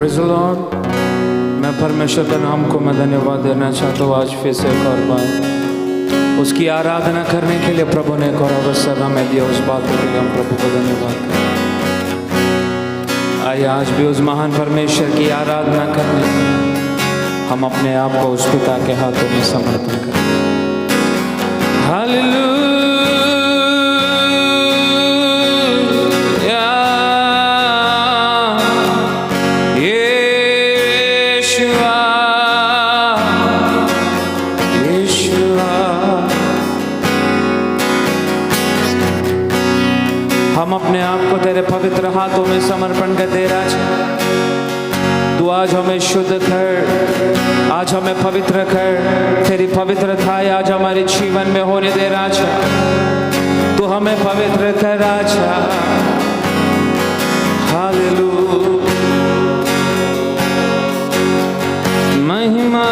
Praise the Lord. मैं परमेश्वर के नाम को मैं धन्यवाद देना चाहता हूँ। आज फिर से एक और बार उसकी आराधना करने के लिए प्रभु ने एक और अवसर हमें दिया। उस बात के लिए हम प्रभु को धन्यवाद करें। आइए आज भी उस महान परमेश्वर की आराधना करने हम अपने आप को उस पिता के हाथों में समर्पण करें। हालेलुया। हम अपने आप को तेरे पवित्र हाथों में समर्पण कर दे राजा। तू आज हमें शुद्ध कर, आज हमें पवित्र कर। तेरी पवित्रता आज हमारे जीवन में होने दे राजा। तू हमें पवित्र कर राजा। हालेलुया। महिमा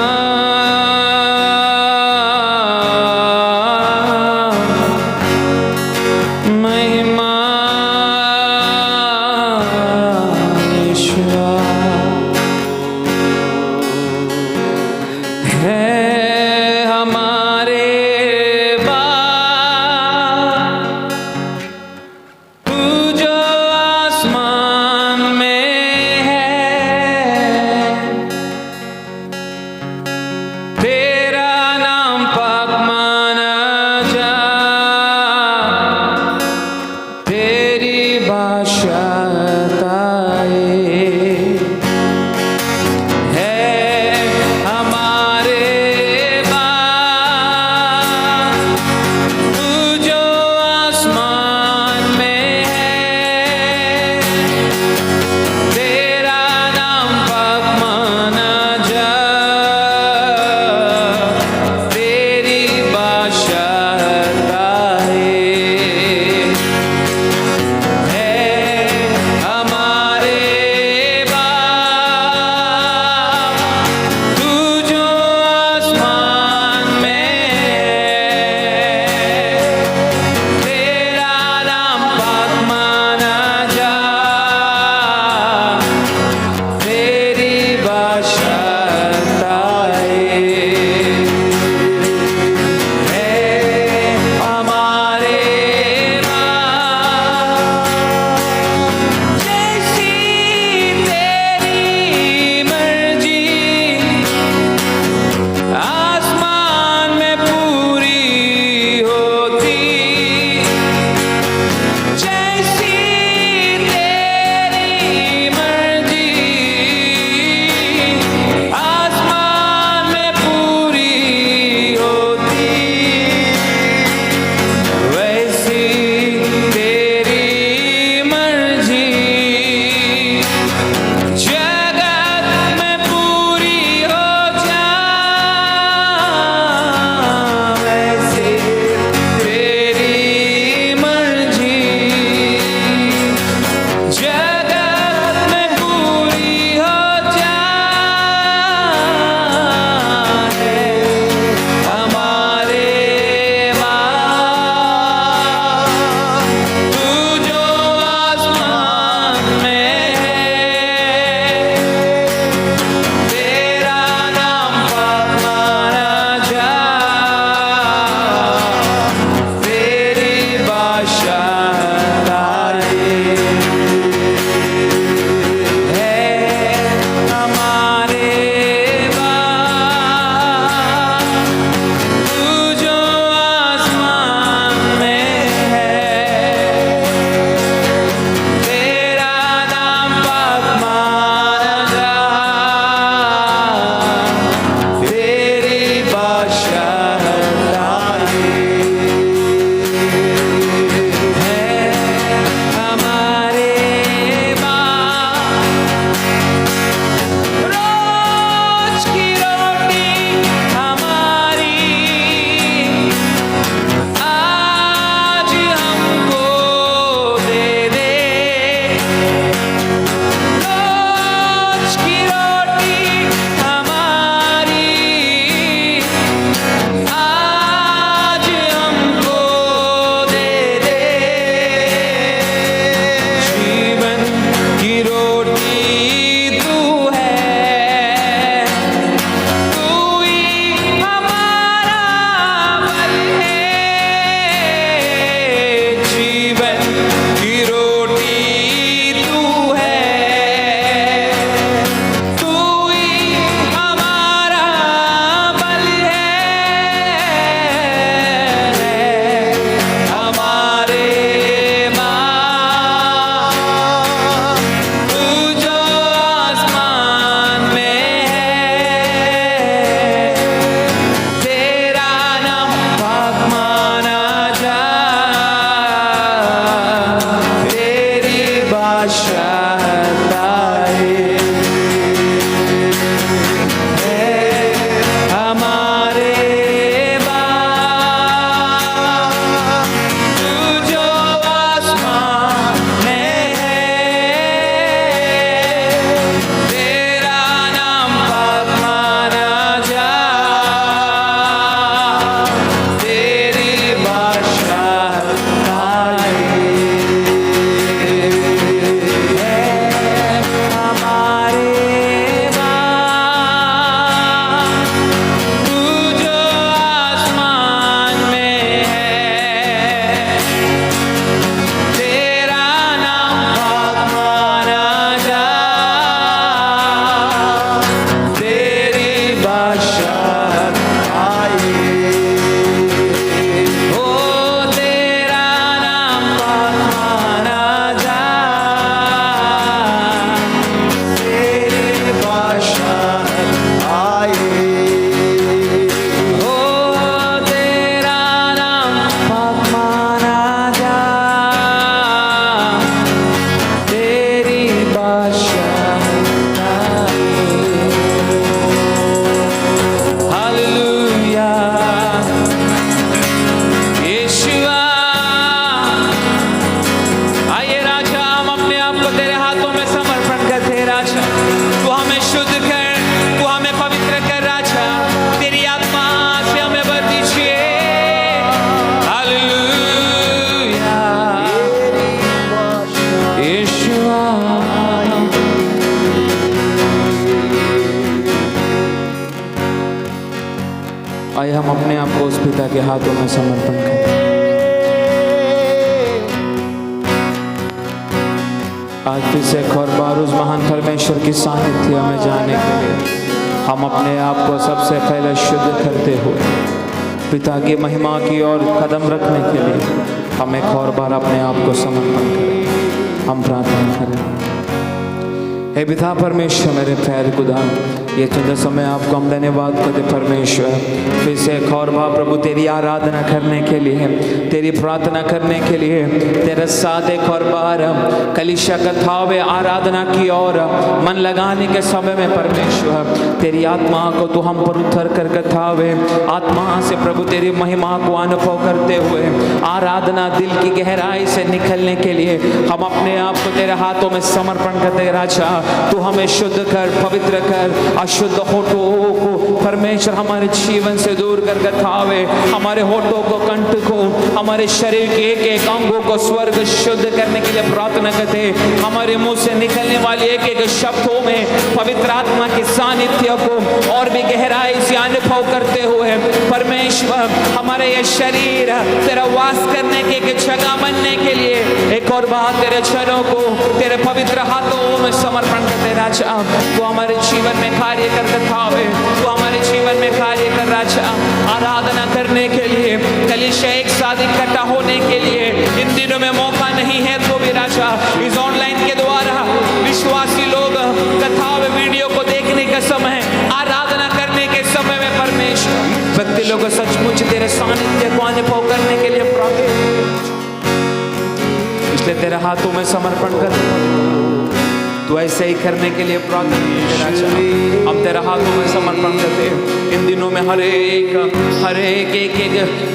तू हमें शुद्ध कर, तू हमें पवित्र कर राजा, तेरी आत्मा से हमें भर दीजिए। हालेलुया यीशुआ। आइए हम अपने आप को उस पिता के हाथों में समर्पण करें। आज फिर से एक और बार उस महान परमेश्वर की सानिध्य में जाने के लिए हम अपने आप को सबसे पहले शुद्ध करते हुए पिता की महिमा की ओर कदम रखने के लिए हम एक और बार अपने आप को समर्पण करें। हम प्रार्थना करें। हे पिता परमेश्वर मेरे प्यारे खुदा, ये चंद समय आपको हम धन्यवाद करते परमेश्वर, फिर से एक और बार प्रभु तेरी आराधना करने के लिए, तेरी प्रार्थना करने के लिए तेरे साथ एक और बार कलीसिया कथा व आराधना की और मन लगाने के समय में परमेश्वर तेरी आत्मा को तू हम पर उतर कर कथा व आत्मा से प्रभु तेरी महिमा को अनुभव करते हुए आराधना दिल की गहराई से निकलने के लिए हम अपने आप को तेरे हाथों में समर्पण करते। राजा तू हमें शुद्ध कर, पवित्र कर, अशुद्ध होठों को परमेश्वर हमारे जीवन से दूर कर कथावे, हमारे होठों को, कंठ को, हमारे शरीर के एक एक अंगों को स्वर्ग शुद्ध करने के लिए प्रार्थना करते। हमारे मुंह से निकलने वाले एक एक शब्दों में पवित्र आत्मा की सानिध्य को और भी गहराई से अनुभव करते हुए परमेश्वर हमारे ये शरीर तेरा वास करने की एक जगह बनने के लिए एक और बार तेरे चरणों को तेरे पवित्र हाथों में समर्पण करते। राजा तू हमारे जीवन में कार्य कर कथावे, तू हमारे जीवन में कार्य कर राजा। आराधना करने के लिए, कलीसिया एक साथ इकट्ठा होने के लिए इन दिनों में मौका नहीं है तो भी राजा इस ऑनलाइन के द्वारा विश्वासी लोग कथा व वीडियो को देखने का समय, आराधना करने के समय में परमेश्वर व्यक्ति लोग सचमुच तेरे सानिध्य को अनुभव करने के लिए प्रार्थना, इसलिए तेरे हाथों में समर्पण कर तो ऐसे ही करने के लिए प्रार्थना हम तेरे हाथों में समर्पण करते हैं। इन दिनों में हर एक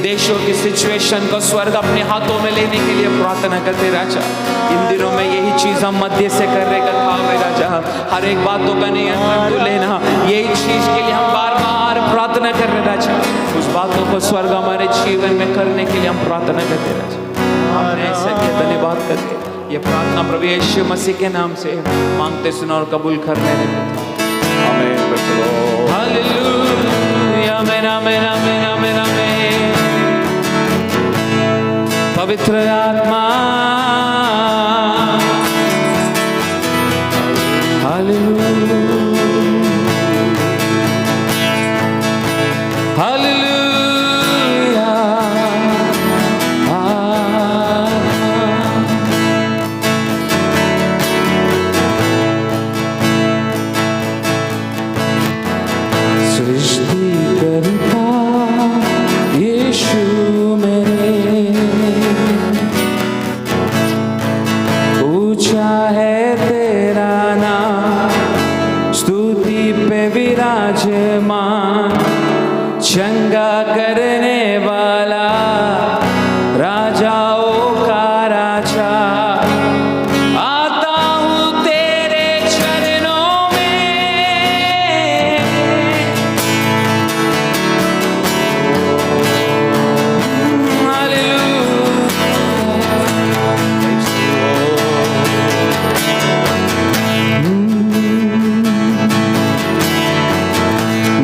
देशों की सिचुएशन को स्वर्ग अपने हाथों में लेने के लिए प्रार्थना करते राजा। इन दिनों में यही चीज हम मध्य से करने का था राजा, हर एक बातों का नियंत्रण लेना, यही चीज के लिए हम बार बार प्रार्थना कर रहे राजा। उस बातों को स्वर्ग हमारे जीवन में करने के लिए हम प्रार्थना करते राजा। हमने ऐसे धन्यवाद करते ये प्रार्थना प्रभु यीशु मसीह के नाम से मांगते सुनो और कबूल करने लगे। आमीन। हालेलुया। आमीन आमीन आमीन आमीन आमीन। पवित्र आत्मा हालेलुया हालेलुया। चंगा करने वाला राजाओं का राजा, आता हूँ तेरे चरणों में।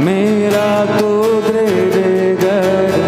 मेरा तो दे घर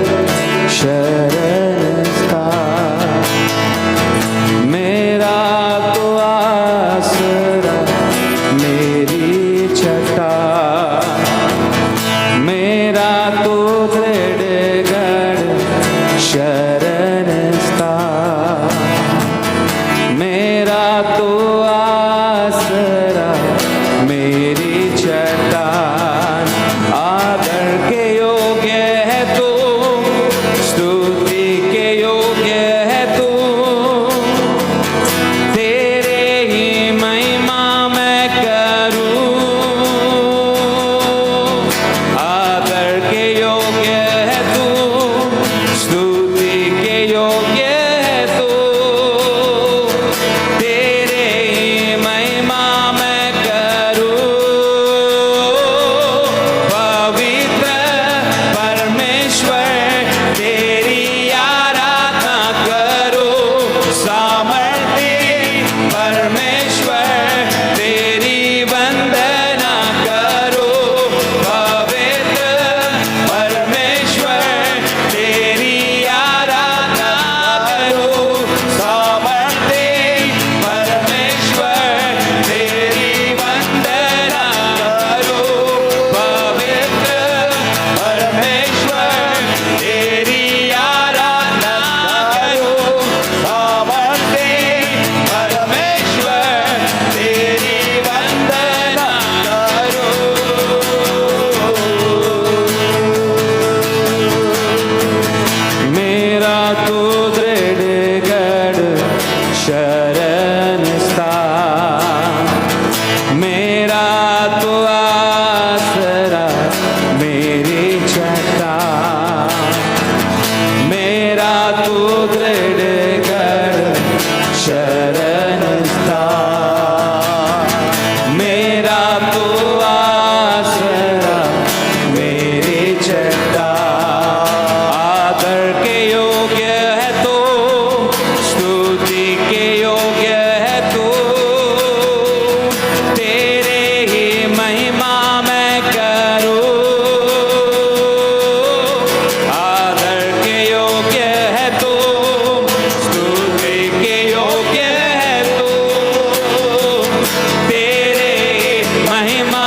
तू आसरा मेरी चट्टा आदर के योग्य है तू स्तुति के योग्य है तू तेरे ही महिमा मैं करूं आदर के योग्य है तू स्तुति के योग्य है तू तेरे महिमा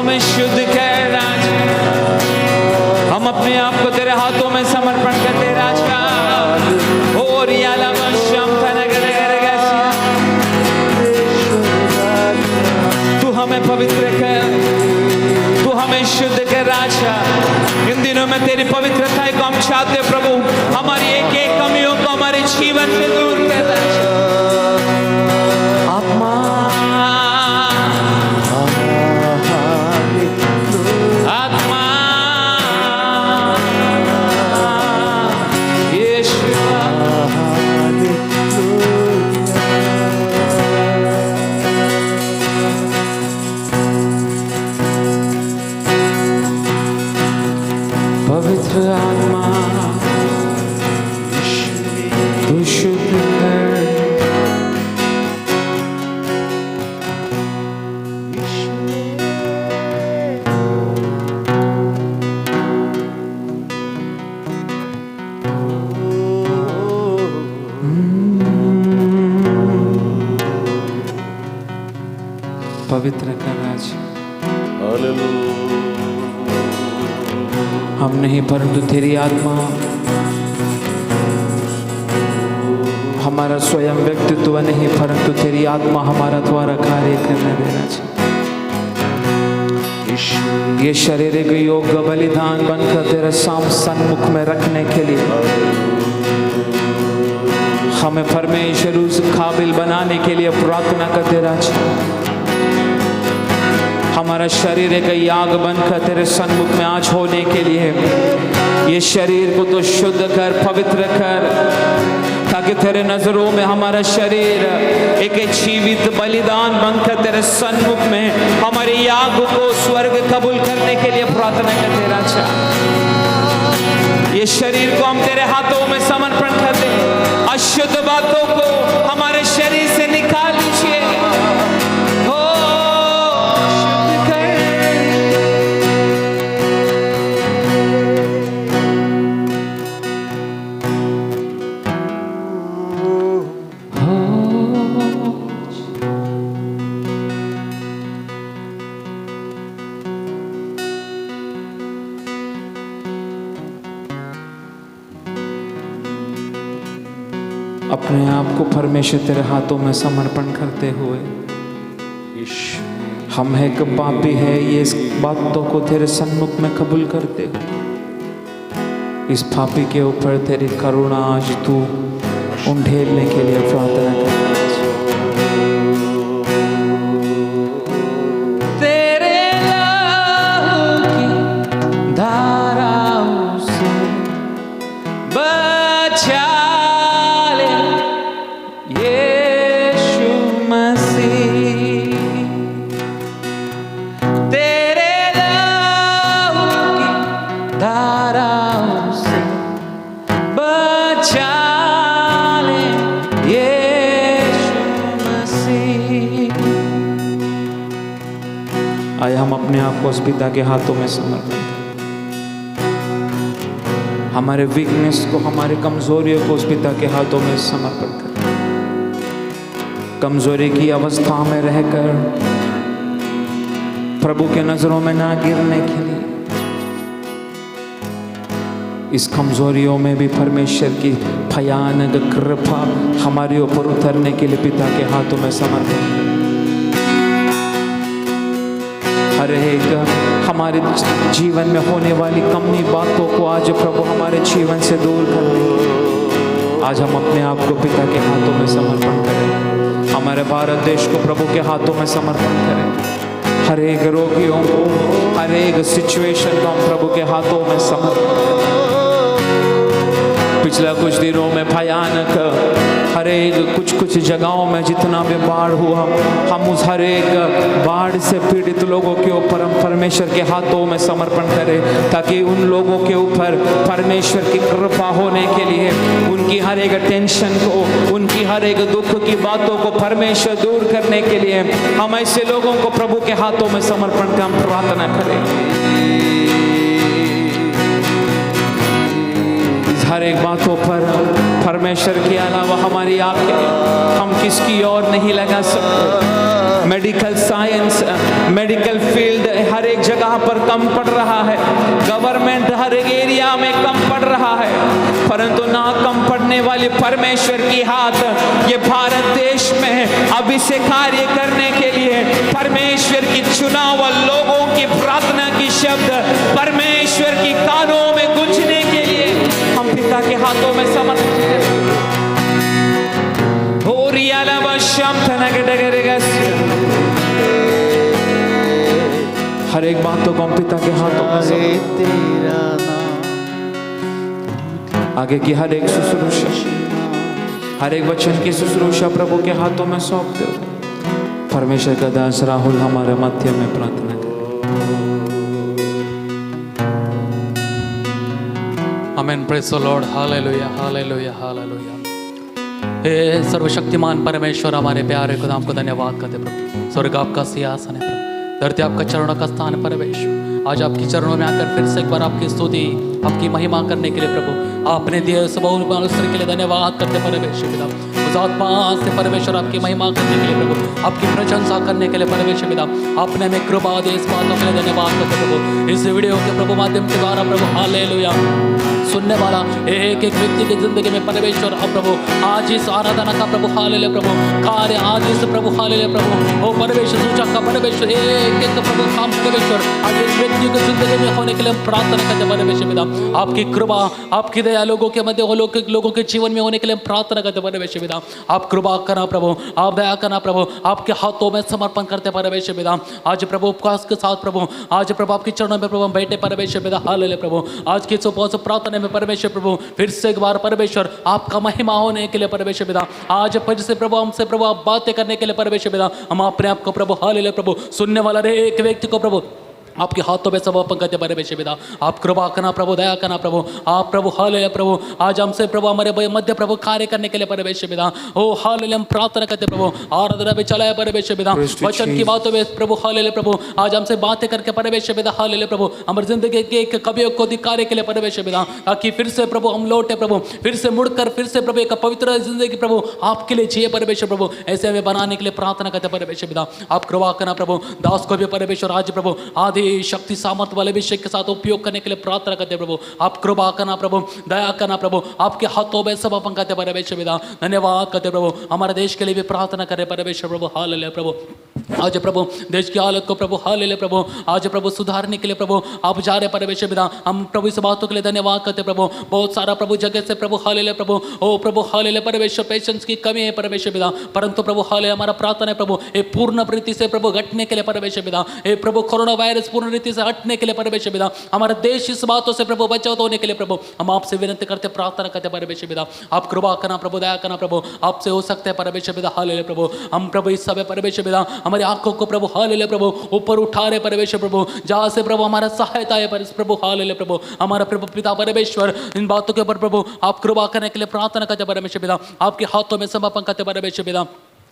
हमें शुद्ध कर राजा। हम अपने आप को तेरे हाथों में समर्पण करते राजा। और तू हमें पवित्र कर, तू हमें शुद्ध कर राजा। इन दिनों में तेरी पवित्रता को हम चाहते प्रभु, हमारी एक एक कमियों को हमारे जीवन से दूर कर राजा। पवित्र आत्मा तू शुद्ध कर। पवित्र कर राजा। हम नहीं परंतु तेरी आत्मा, हमारा स्वयं व्यक्तित्व नहीं परंतु तेरी आत्मा हमारा द्वारा कार्य करने देना चाहिए। ये शरीर एक योग्य बलिदान बनकर तेरे सन्मुख में रखने के लिए हमें परमेश्वर उस काबिल बनाने के लिए प्रार्थना करते राजा। हमारा शरीर एक याग बनकर तेरे सन्मुख में आज होने के लिए ये शरीर को तो शुद्ध कर, पवित्र कर, ताकि तेरे नजरों में हमारा शरीर एक जीवित बलिदान बनकर तेरे सन्मुख में हमारे याग को स्वर्ग कबूल करने के लिए प्रार्थना करते राजा। ये शरीर को हम तेरे हाथों में समर्पण करते, अशुद्ध बातों को हमारे शरीर से निकाल लीजिए। अपने आप को परमेश्वर तेरे हाथों में समर्पण करते हुए, हम है कि पापी है ये इस बातों को तेरे सन्मुख में कबूल करते हो। इस पापी के ऊपर तेरी करुणा आज तू उंडेलने के लिए प्रार्थना कर। तेरे लहू की धाराओं से बचा आए हम अपने आप को उस पिता के हाथों में समर्पित करें। हमारे वीकनेस को, हमारे कमजोरियों को उस पिता के हाथों में समर्पित करें। कमजोरी की अवस्था में रहकर प्रभु के नजरों में ना गिरने के लिए इस कमजोरियों में भी परमेश्वर की भयानक कृपा हमारे ऊपर उतरने के लिए पिता के हाथों में समर्पित करें। हर एक हमारे जीवन में होने वाली कमी बातों को आज प्रभु हमारे जीवन से दूर कर दे। आज हम अपने आप को पिता के हाथों में समर्पण करें। हमारे भारत देश को प्रभु के हाथों में समर्पण करें। हर एक रोगियों को, हर एक सिचुएशन को हम प्रभु के हाथों में समर्पण करें। पिछला कुछ दिनों में भयानक हर एक कुछ जगहों में जितना भी बाढ़ हुआ, हम उस हर एक बाढ़ से पीड़ित लोगों के ऊपर हम परमेश्वर के हाथों में समर्पण करें, ताकि उन लोगों के ऊपर परमेश्वर की कृपा होने के लिए उनकी हर एक टेंशन को, उनकी हर एक दुख की बातों को परमेश्वर दूर करने के लिए हम ऐसे लोगों को प्रभु के हाथों में समर्पण कर हम प्रार्थना करें। हर एक बातों पर परमेश्वर के अलावा हमारी आंखें हम किसकी ओर नहीं लगा सकते। मेडिकल साइंस, मेडिकल फील्ड, हर हर एक जगह पर कम पड़ रहा है, गवर्नमेंट हर एक एरिया में कम पड़ रहा है, परंतु ना कम पड़ने वाले परमेश्वर की हाथ ये भारत देश में अभी से कार्य करने के लिए, परमेश्वर की चुना हुआ लोगों की प्रार्थना की शब्द परमेश्वर की कानों में गूंजने के लिए हम पिता के हाथों में समर्पित हैं। हर एक बातों को हम पिता के हाथों में समर्पित हैं। आगे की हर एक शुश्रूषा, हर एक वचन की शुश्रूषा प्रभु के हाथों में सौंप दो। परमेश्वर का दास राहुल हमारे मध्य में प्रार्थना करे। Amen. Praise the Lord. Hallelujah, hallelujah, hallelujah. हे सर्वशक्तिमान परमेश्वर, हमारे प्यारे खुदा आपको धन्यवाद करते प्रभु। स्वर्ग आपका सिंहासन है प्रभु, धरती आपका चरणों का स्थान है परमेश्वर। आज आपके चरणों में आकर फिर से एक बार आपकी स्तुति, आपकी महिमा करने के लिए प्रभु आपने दिए उस बहुमूल्य अवसर के लिए धन्यवाद करते परमेश्वर पिता। उस आत्मा से परमेश्वर आपकी महिमा करने के लिए प्रभु, आपकी प्रशंसा करने के लिए परमेश्वर पिता आपने हमें कृपा दी, इस बातों के लिए धन्यवाद करते प्रभु। इस वीडियो के प्रभु माध्यम के द्वारा प्रभु हालेलुया सुनने वाला एक एक व्यक्ति की जिंदगी में परमेश्वर अब प्रभु आज इस आराधना का प्रभु हालेलुया प्रभु कार्य, आज इस प्रभु हालेलुया प्रभु ओ परमेश्वर सूचक का परमेश्वर एक एक प्रभु काम परमेश्वर आज इस व्यक्ति की जिंदगी में होने के लिए हम प्रार्थना करते परमेश्वर पिता। आपकी कृपा, आपकी दया लोगों के मध्य लोगों के जीवन में होने के लिए हम प्रार्थना करते परमेश्वर पिता। आप कृपा करना प्रभु, आप दया करना प्रभु, आपके हाथों में समर्पण करते परमेश्वर पिता। आज प्रभु उपवास के साथ प्रभु, आज प्रभु आपके चरणों में प्रभु हम बैठे परमेश्वर पिता हालेलुया प्रभु। आज की उपवास प्रार्थना में परमेश्वर प्रभु फिर से एक बार परमेश्वर आपका महिमा होने के लिए परमेश्वर पिता, आज फिर से प्रभु हमसे प्रभु आप बातें करने के लिए परमेश्वर पिता हम अपने आप को प्रभु हालेलुया प्रभु सुनने वाला एक व्यक्ति को प्रभु आपके हाथों में समर्पण करते परमेश्वर पिता। आप कृपा करना प्रभु, दया करना प्रभु, आप प्रभु हालेलुया प्रभु आज हमसे प्रभु हमारे मध्य प्रभु कार्य करने के लिए परमेश्वर पिता ओ हालेलुया हम प्रार्थना करते प्रभु। आराधना में चलाए परमेश्वर पिता, वचन की बातों में प्रभु हालेलुया प्रभु आज हमसे बातें करके परमेश्वर पिता हालेलुया प्रभु हमारी जिंदगी के एक कवियों को दिखाने के लिए परमेश्वर पिता, ताकि फिर से प्रभु हम लौटे प्रभु, फिर से मुड़कर फिर से प्रभु एक पवित्र जिंदगी प्रभु आपके लिए जिए परमेश्वर प्रभु, ऐसे हमें बनाने के लिए प्रार्थना करते परमेश्वर पिता। आप कृपा करना प्रभु, दास को भी परमेश्वर आज प्रभु आदि शक्ति सामर्थ वाले विषय के साथ उपयोग करने के लिए प्रार्थना करते प्रभु। आप कृपा करना प्रभु, दया करना प्रभु, आपके हाथों में समर्पण करते परमेश्वर पिता। धन्यवाद करते प्रभु, हमारे देश के लिए भी प्रार्थना करें परमेश्वर प्रभु हालेलुया प्रभु। आज प्रभु देश की हालत को प्रभु हालेलुया प्रभु आज प्रभु सुधारने के लिए प्रभु आप जा रहे परमेश्वर पिता। हम प्रभु इस बातों के लिए धन्यवाद करते प्रभु। बहुत सारा प्रभु जगह से प्रभु हालेलुया प्रभु ओ प्रभु हालेलुया परमेश्वर पेशेंस की कमी है परमेश्वर पिता, परंतु प्रभु हालेलुया हमारा प्रार्थना है प्रभु ये पूर्ण रीति से प्रभु घटने के लिए परमेश्वर पिता। ये प्रभु कोरोना वायरस पूर्ण रीति से हटने के लिए परमेश्वर पिता, हमारा देश इस बातों से प्रभु बचाव होने के लिए प्रभु हम आपसे विनती करते प्रार्थना करते परमेश्वर पिता। आप कृपा करना प्रभु, दया करना प्रभु, आपसे हो सकते हैं परमेश्वर पिता हालेलुया प्रभु। हम प्रभु इस समय परमेश्वर पिता हमारी आंखों को प्रभु हालेलुया प्रभु ऊपर उठा रहे परमेश्वर प्रभु, जहां से प्रभु हमारा सहायता है प्रभु हालेलुया प्रभु। हमारा प्रभु पिता परमेश्वर इन बातों के ऊपर प्रभु आप कृपा करने के लिए प्रार्थना करते परमेश्वर पिता। आपके हाथों में समर्पण करते परमेश्वर पिता।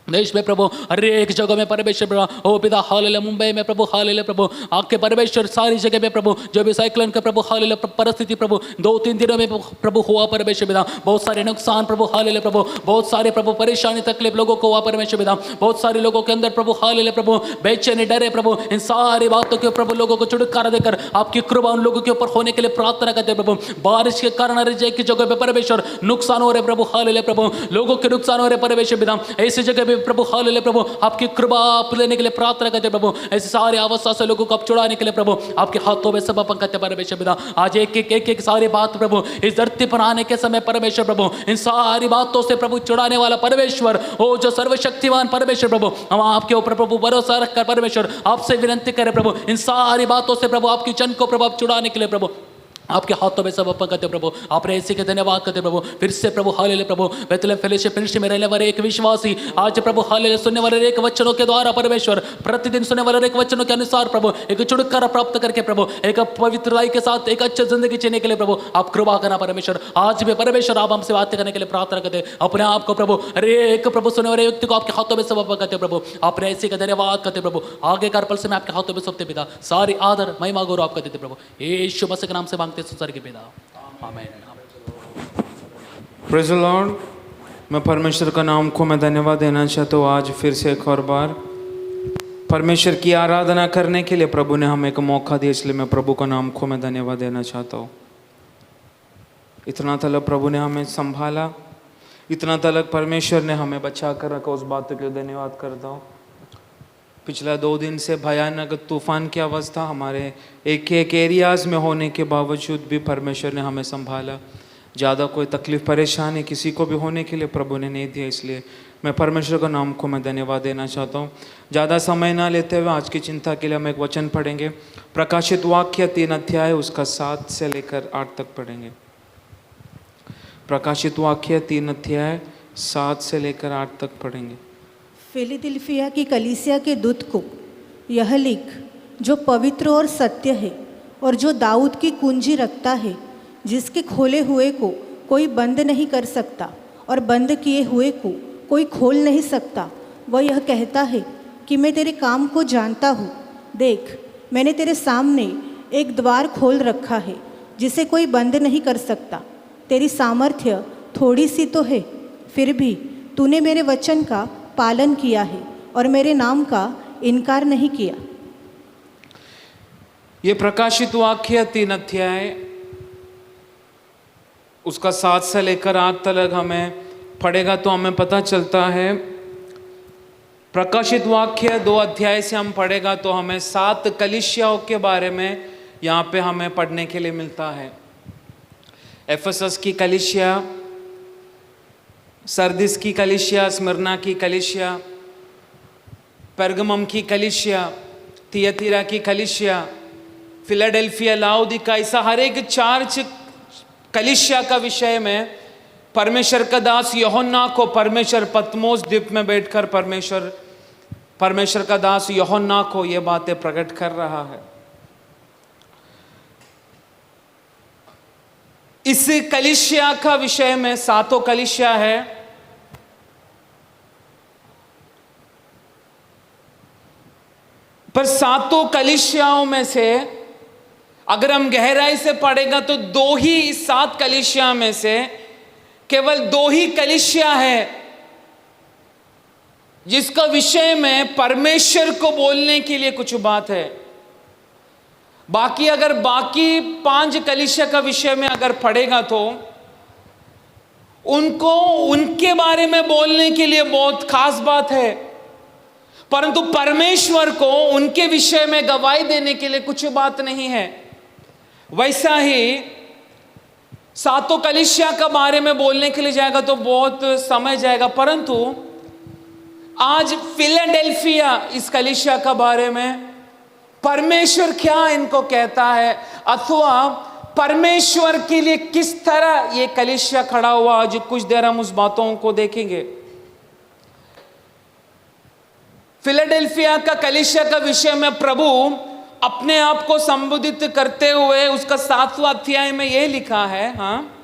देश में प्रभु हर एक जगह में परमेश्वर ओ पिता हालेलुया, मुंबई में प्रभु हालेलुया प्रभु आपके परमेश्वर सारी जगह में प्रभु जो भी साइक्लोन का प्रभु हालेलुया परिस्थिति प्रभु 2-3 दिनों में प्रभु हुआ परमेश्वर पिता। बहुत सारे नुकसान प्रभु हालेलुया प्रभु, बहुत सारे प्रभु परेशानी तकलीफ लोगों को हुआ परमेश्वर पिता। बहुत सारे लोगों के अंदर प्रभु हालेलुया प्रभु बेचैनी डरे प्रभु, इन सारी बातों के प्रभु लोगों को छुटकारा देकर आपकी कृपा उन लोगों के ऊपर होने के लिए प्रार्थना करते प्रभु। बारिश के कारण हर जगह की जगह पे परमेश्वर नुकसान हो रहे प्रभु हालेलुया प्रभु, लोगों के नुकसान हो रहे परमेश्वर पिता। ऐसी जगह पे प्रभु हालेलुया प्रभु आपकी कृपा आप लेने के लिए प्रार्थना करते प्रभु। ऐसे सारे अवस्था से लोगों को आप छुड़ाने के लिए प्रभु आपके हाथों में समर्पण करते परमेश्वर पिता। आज एक सारी बात प्रभु इस धरती पर आने के समय परमेश्वर प्रभु इन सारी बातों से प्रभु छुड़ाने वाला परमेश्वर ओ जो सर्वशक्तिमान परमेश्वर प्रभु, हम आपके ऊपर प्रभु भरोसा रखकर परमेश्वर आपसे विनती करें प्रभु इन सारी बातों से प्रभु आपकी जन को प्रभु आप छुड़ाने के लिए प्रभु आपके हाथों में समर्पण करते प्रभु। आपने ऐसे के धन्यवाद करते प्रभु। फिर से प्रभु हालेलुया प्रभु बेथलेहम फेलोशिप मिनिस्ट्री में रहने वाले एक विश्वासी आज प्रभु हालेलुया सुनने वाले एक वचनों के द्वारा परमेश्वर प्रतिदिन सुनने वाले एक वचनों के अनुसार प्रभु एक छुटकारा प्राप्त करके प्रभु एक पवित्रताई के साथ एक अच्छी जिंदगी जीने के लिए प्रभु आप कृपा करना परमेश्वर। आज भी परमेश्वर आप हमसे बातें करने के लिए प्रार्थना करते अपने आप को प्रभु एक प्रभु सुनने वाले व्यक्ति को आपके हाथों में समर्पण करते प्रभु। आपने ऐसे का धन्यवाद करते प्रभु। आगे कार पल से मैं आपके हाथों में सौंपते पिता, सारी आदर महिमा गौरव आपका देते प्रभु, यीशु मसीह के नाम से मांगते सुसर के पिता आमीन। Praise the Lord. मैं परमेश्वर का नाम को मैं धन्यवाद देना चाहता हूँ आज फिर से एक और बार परमेश्वर की आराधना करने के लिए प्रभु ने हमें एक मौका दिया, इसलिए मैं प्रभु का नाम को मैं धन्यवाद देना चाहता हूँ। इतना तलक प्रभु ने हमें संभाला, इतना तलक परमेश्वर ने हमें बचा कर रखा, उस बात के लिए धन्यवाद करता हूँ। पिछला 2 दिन से भयानक तूफान की अवस्था हमारे एक एरियाज़ में होने के बावजूद भी परमेश्वर ने हमें संभाला। ज़्यादा कोई तकलीफ़ परेशानी किसी को भी होने के लिए प्रभु ने नहीं दिया, इसलिए मैं परमेश्वर का नाम को मैं धन्यवाद देना चाहता हूँ। ज़्यादा समय ना लेते हुए आज की चिंता के लिए हम एक वचन पढ़ेंगे। प्रकाशित वाक्य 3 अध्याय उसका 7 से लेकर 8 तक पढ़ेंगे। प्रकाशित वाक्य 3 अध्याय 7 से लेकर 8 तक पढ़ेंगे। फिलदिल्फिया की कलीसिया के दूत को यह लिख, जो पवित्र और सत्य है और जो दाऊद की कुंजी रखता है, जिसके खोले हुए को कोई बंद नहीं कर सकता और बंद किए हुए को कोई खोल नहीं सकता, वह यह कहता है कि मैं तेरे काम को जानता हूँ। देख, मैंने तेरे सामने एक द्वार खोल रखा है जिसे कोई बंद नहीं कर सकता। तेरी सामर्थ्य थोड़ी सी तो है, फिर भी तूने मेरे वचन का पालन किया है और मेरे नाम का इनकार नहीं किया। ये प्रकाशित वाक्य 3 अध्याय उसका 7 से लेकर 8 तक हमें पढ़ेगा तो हमें पता चलता है। प्रकाशित वाक्य 2 अध्याय से हम पढ़ेगा तो हमें 7 कलीसियाओं के बारे में यहाँ पे हमें पढ़ने के लिए मिलता है। एफेसस की कलीसिया, सरदिस की कलीसिया, स्मिर्ना की कलीसिया, पेर्गमम की कलीसिया, थियतीरा की कलीसिया, फिलाडेल्फिया, लाउदिका, ऐसा हर एक 4 कलीसिया का विषय में परमेश्वर का दास यूहन्ना को परमेश्वर पतमोस द्वीप में बैठकर परमेश्वर का दास यूहन्ना को ये बातें प्रकट कर रहा है। इस कलीसिया का विषय में 7 कलीसिया है। पर 7 कलीसियाओं में से अगर हम गहराई से पढ़ेगा तो 2 ही इस 7 कलीसिया में से केवल 2 ही कलीसिया है जिसका विषय में परमेश्वर को बोलने के लिए कुछ बात है। बाकी अगर बाकी 5 कलीसिया का विषय में अगर पढ़ेगा तो उनको उनके बारे में बोलने के लिए बहुत खास बात है, परंतु परमेश्वर को उनके विषय में गवाही देने के लिए कुछ बात नहीं है। वैसा ही 7 कलीसिया का बारे में बोलने के लिए जाएगा तो बहुत समय जाएगा, परंतु आज फिलाडेल्फिया इस कलीसिया का बारे में परमेश्वर क्या इनको कहता है अथवा परमेश्वर के लिए किस तरह ये कलीसिया खड़ा हुआ, आज कुछ देर हम उस बातों को देखेंगे। फिलाडेल्फिया का कलीसिया का विषय में प्रभु अपने आप को संबोधित करते हुए उसका 7वां अध्याय में यह लिखा है। हाँ,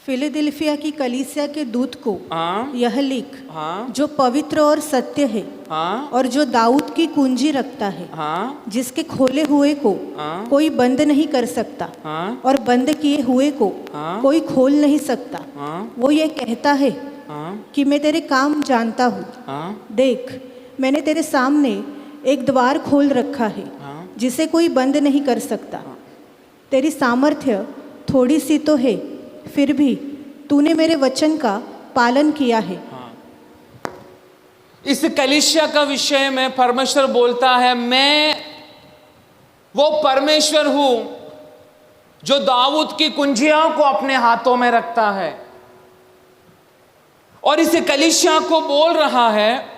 फिलदिल्फिया की कलीसिया के दूत को हाँ, यह लिख, हाँ, जो पवित्र और सत्य है हाँ, और जो दाऊद की कुंजी रखता है, हाँ, जिसके खोले हुए को हाँ, कोई बंद नहीं कर सकता हाँ, और बंद किए हुए को हाँ, कोई खोल नहीं सकता। हाँ, वो ये कहता है हाँ, कि मैं तेरे काम जानता हूँ। हाँ, देख, मैंने तेरे सामने एक द्वार खोल रखा है हाँ, जिसे कोई बंद नहीं कर सकता। तेरी सामर्थ्य थोड़ी सी तो है, फिर भी तूने मेरे वचन का पालन किया है। इस कलीसिया का विषय में परमेश्वर बोलता है, मैं वो परमेश्वर हूं जो दाऊद की कुंजियों को अपने हाथों में रखता है, और इस कलीसिया को बोल रहा है,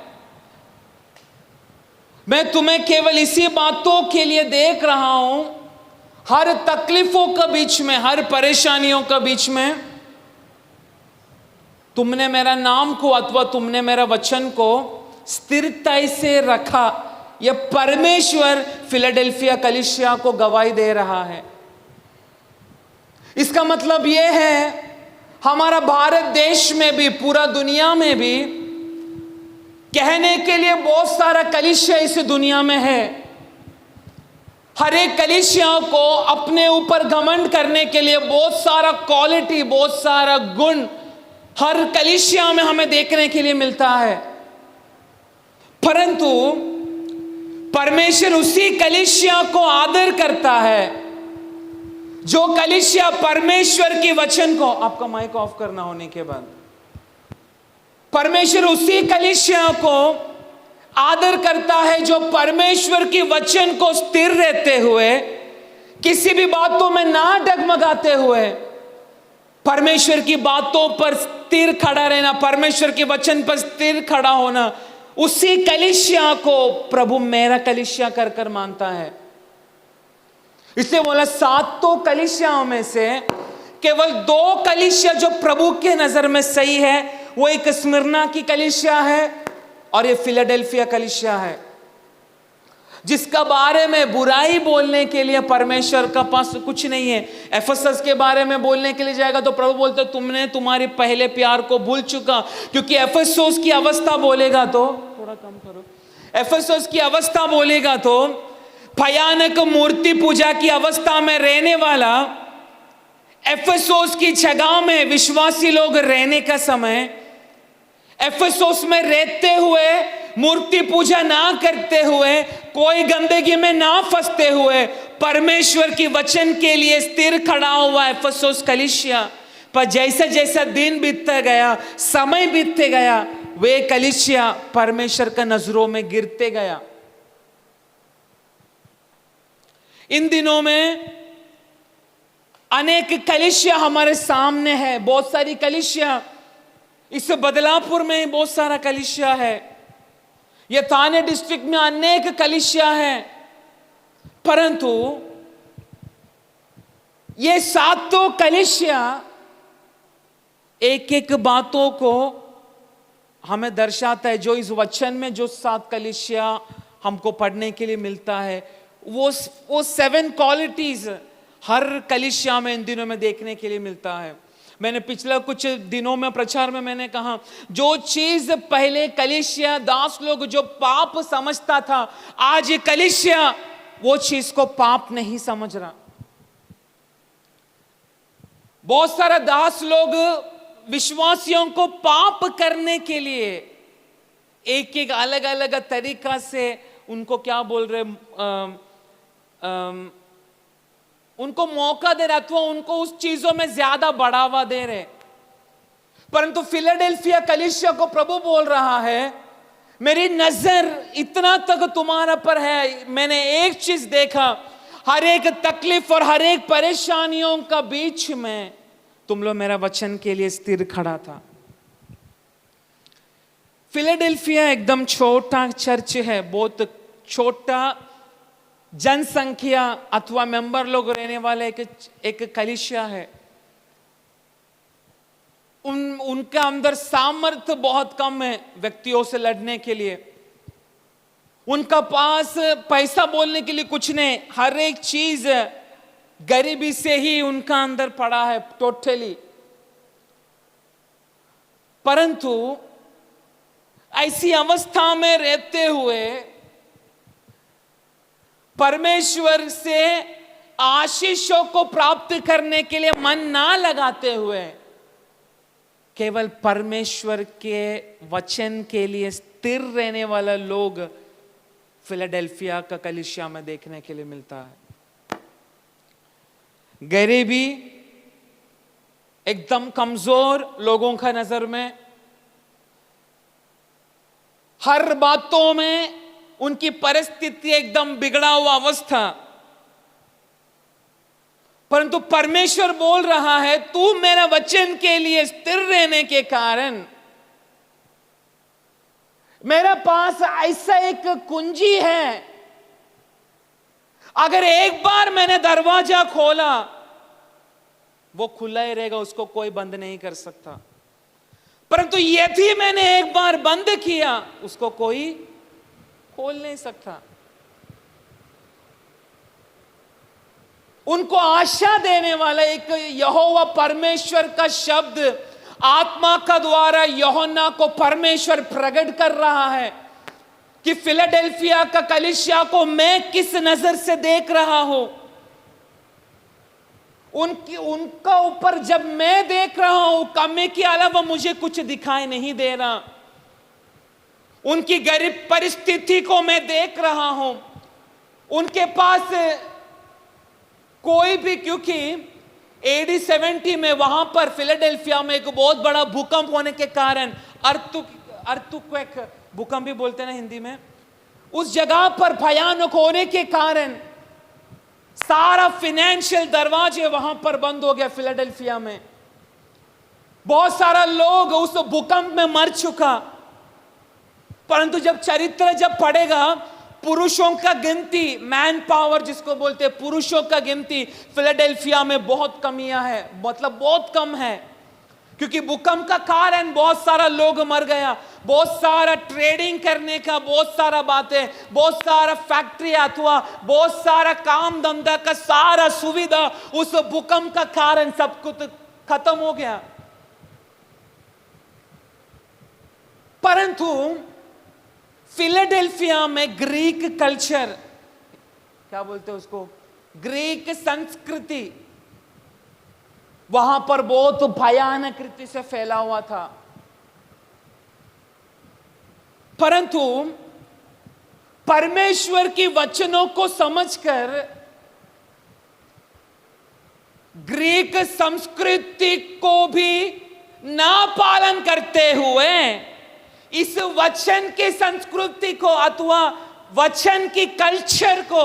मैं तुम्हें केवल इसी बातों के लिए देख रहा हूं, हर तकलीफों के बीच में, हर परेशानियों के बीच में तुमने मेरा नाम को अथवा तुमने मेरा वचन को स्थिरता से रखा। यह परमेश्वर फिलाडेल्फिया कलीसिया को गवाही दे रहा है। इसका मतलब यह है, हमारा भारत देश में भी, पूरा दुनिया में भी कहने के लिए बहुत सारा कलीसिया इस दुनिया में है। हर एक कलीसिया को अपने ऊपर घमंड करने के लिए बहुत सारा क्वालिटी, बहुत सारा गुण हर कलीसिया में हमें देखने के लिए मिलता है, परंतु परमेश्वर उसी कलीसिया को आदर करता है जो कलीसिया परमेश्वर के वचन को, आपका माइक ऑफ करना होने के बाद, परमेश्वर उसी कलीसिया को आदर करता है जो परमेश्वर के वचन को स्थिर रहते हुए, किसी भी बातों में ना डगमगाते हुए, परमेश्वर की बातों पर स्थिर खड़ा रहना, परमेश्वर के वचन पर स्थिर खड़ा होना, उसी कलीसिया को प्रभु मेरा कलीसिया कर कर मानता है। इसलिए बोला 7 कलीसियाओं में से केवल 2 कलीसिया जो प्रभु के नजर में सही है, वो एक स्मिर्ना की कलीसिया है और ये फिलाडेल्फिया कलीसिया है, जिसका बारे में बुराई बोलने के लिए परमेश्वर का पास कुछ नहीं है। एफेसस के बारे में बोलने के लिए जाएगा तो प्रभु बोलते तुमने तुम्हारे पहले प्यार को भूल चुका, क्योंकि एफेसस की अवस्था बोलेगा तो, थोड़ा कम करो, एफेसस की अवस्था बोलेगा तो भयानक मूर्ति पूजा की अवस्था में रहने वाला, एफेसस की जगह में विश्वासी लोग रहने का समय, एफेसस में रहते हुए मूर्ति पूजा ना करते हुए, कोई गंदगी में ना फंसते हुए, परमेश्वर की वचन के लिए स्थिर खड़ा हुआ एफेसस कलीसिया, पर जैसा जैसा दिन बीतता गया, समय बीतते गया, वे कलीसिया परमेश्वर का नजरों में गिरते गया। इन दिनों में अनेक कलीसिया हमारे सामने है, बहुत सारी कलीसिया, इस बदलापुर में बहुत सारा कलीसिया है, ये थाने डिस्ट्रिक्ट में अनेक कलीसिया है, परंतु ये 7 कलीसिया एक एक बातों को हमें दर्शाता है। जो इस वचन में जो 7 कलीसिया हमको पढ़ने के लिए मिलता है, वो 7 क्वालिटीज हर कलीसिया में इन दिनों में देखने के लिए मिलता है। मैंने पिछला कुछ दिनों में प्रचार में मैंने कहा, जो चीज पहले कलीसिया दास लोग जो पाप समझता था, आज ये कलीसिया वो चीज को पाप नहीं समझ रहा। बहुत सारा दास लोग विश्वासियों को पाप करने के लिए एक एक अलग अलग तरीका से उनको क्या बोल रहे, उनको मौका दे रहे, अथवा उनको उस चीजों में ज्यादा बढ़ावा दे रहे। परंतु फिलाडेल्फिया कलीसिया को प्रभु बोल रहा है, मेरी नजर इतना तक तुम्हारा पर है, मैंने एक चीज देखा, हर एक तकलीफ और हर एक परेशानियों का बीच में तुम लोग मेरा वचन के लिए स्थिर खड़ा था। फिलाडेल्फिया एकदम छोटा चर्च है, बहुत छोटा जनसंख्या अथवा मेंबर लोग रहने वाले एक कलीसिया है। उनका अंदर सामर्थ्य बहुत कम है व्यक्तियों से लड़ने के लिए, उनका पास पैसा बोलने के लिए कुछ नहीं, हर एक चीज गरीबी से ही उनका अंदर पड़ा है टोटली। परंतु ऐसी अवस्था में रहते हुए परमेश्वर से आशीषों को प्राप्त करने के लिए मन ना लगाते हुए, केवल परमेश्वर के वचन के लिए स्थिर रहने वाला लोग फिलाडेल्फिया का कलीसिया में देखने के लिए मिलता है। गरीबी, एकदम कमजोर लोगों का नजर में, हर बातों में उनकी परिस्थिति एकदम बिगड़ा हुआ अवस्था, परंतु परमेश्वर बोल रहा है तू मेरा वचन के लिए स्थिर रहने के कारण मेरे पास ऐसा एक कुंजी है, अगर एक बार मैंने दरवाजा खोला वो खुला ही रहेगा, उसको कोई बंद नहीं कर सकता। परंतु यदि मैंने एक बार बंद किया उसको कोई खोल नहीं सकता। उनको आशा देने वाला एक यहोवा परमेश्वर का शब्द आत्मा का द्वारा यूहन्ना को परमेश्वर प्रकट कर रहा है कि फिलाडेल्फिया का कलीसिया को मैं किस नजर से देख रहा हूं। उनका ऊपर जब मैं देख रहा हूं, कमी के अलावा मुझे कुछ दिखाई नहीं दे रहा। उनकी गरीब परिस्थिति को मैं देख रहा हूं। उनके पास कोई भी, क्योंकि AD 70 में वहां पर फिलाडेल्फिया में एक बहुत बड़ा भूकंप होने के कारण, अर्थक्वेक भूकंप भी बोलते हैं ना हिंदी में, उस जगह पर भयानक होने के कारण सारा फाइनेंशियल दरवाजे वहां पर बंद हो गया फिलाडेल्फिया में। बहुत सारा लोग उस भूकंप में मर चुका। परंतु जब चरित्र जब पढ़ेगा, पुरुषों का गिनती, मैन पावर जिसको बोलते हैं, पुरुषों का गिनती फिलाडेल्फिया में बहुत कमियां है, मतलब बहुत कम है, क्योंकि भूकंप का कारण बहुत सारा लोग मर गया। बहुत सारा ट्रेडिंग करने का, बहुत सारा बातें, बहुत सारा फैक्ट्री अथवा बहुत सारा काम धंधा का सारा सुविधा उस भूकंप का कारण सब कुछ खत्म हो गया। परंतु फिलाडेल्फिया में ग्रीक कल्चर, क्या बोलते हैं उसको, ग्रीक संस्कृति वहां पर बहुत भयानक रीति से फैला हुआ था। परंतु परमेश्वर की वचनों को समझकर ग्रीक संस्कृति को भी ना पालन करते हुए इस वचन की संस्कृति को अथवा वचन की कल्चर को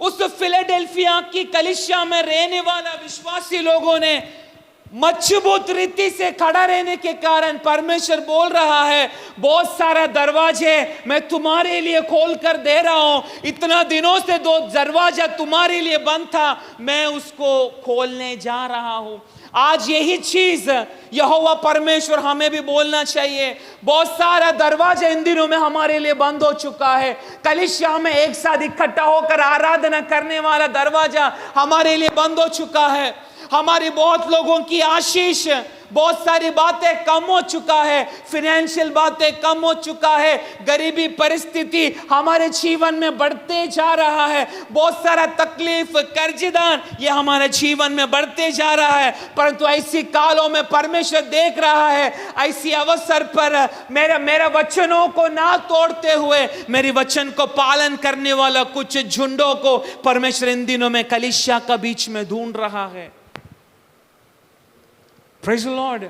उस फिलाडेल्फिया की कलीसिया में रहने वाला विश्वासी लोगों ने मजबूत रीति से खड़ा रहने के कारण परमेश्वर बोल रहा है, बहुत सारा दरवाजे मैं तुम्हारे लिए खोल कर दे रहा हूं। इतना दिनों से 2 दरवाजा तुम्हारे लिए बंद था, मैं उसको खोलने जा रहा हूं। आज यही चीज यहोवा परमेश्वर हमें भी बोलना चाहिए। बहुत सारा दरवाजा इन दिनों में हमारे लिए बंद हो चुका है। कलीसिया में एक साथ इकट्ठा होकर आराधना करने वाला दरवाजा हमारे लिए बंद हो चुका है। हमारी बहुत लोगों की आशीष, बहुत सारी बातें कम हो चुका है, फाइनेंशियल बातें कम हो चुका है, गरीबी परिस्थिति हमारे जीवन में बढ़ते जा रहा है, बहुत सारा तकलीफ, कर्जदान ये हमारे जीवन में बढ़ते जा रहा है। परंतु ऐसी कालों में परमेश्वर देख रहा है, ऐसी अवसर पर मेरे वचनों को ना तोड़ते हुए मेरी वचन को पालन करने वाला कुछ झुंडों को परमेश्वर इन दिनों में कलीसिया का बीच में ढूंढ रहा है। Praise the Lord।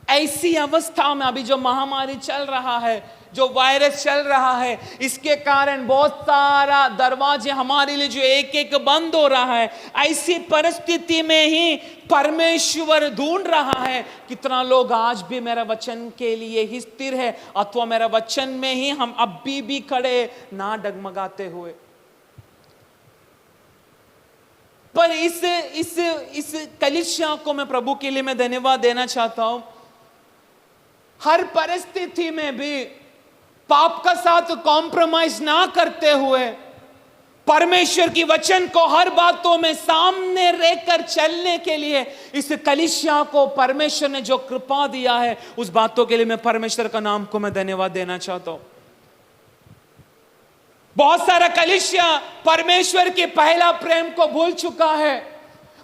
ऐसी अवस्था में अभी जो महामारी चल रहा है, जो वायरस चल रहा है, इसके कारण बहुत सारा दरवाजे हमारे लिए जो एक एक बंद हो रहा है। ऐसी परिस्थिति में ही परमेश्वर ढूंढ रहा है कितना लोग आज भी मेरा वचन के लिए ही स्थिर है अथवा मेरा वचन में ही हम अभी भी खड़े ना डगमगाते हुए। पर इस कलीसिया को मैं प्रभु के लिए मैं धन्यवाद देना चाहता हूं। हर परिस्थिति में भी पाप का साथ कॉम्प्रोमाइज ना करते हुए परमेश्वर की वचन को हर बातों में सामने रहकर चलने के लिए इस कलीसिया को परमेश्वर ने जो कृपा दिया है, उस बातों के लिए मैं परमेश्वर का नाम को मैं धन्यवाद देना चाहता हूं। बहुत सारा कलीसिया परमेश्वर के पहला प्रेम को भूल चुका है।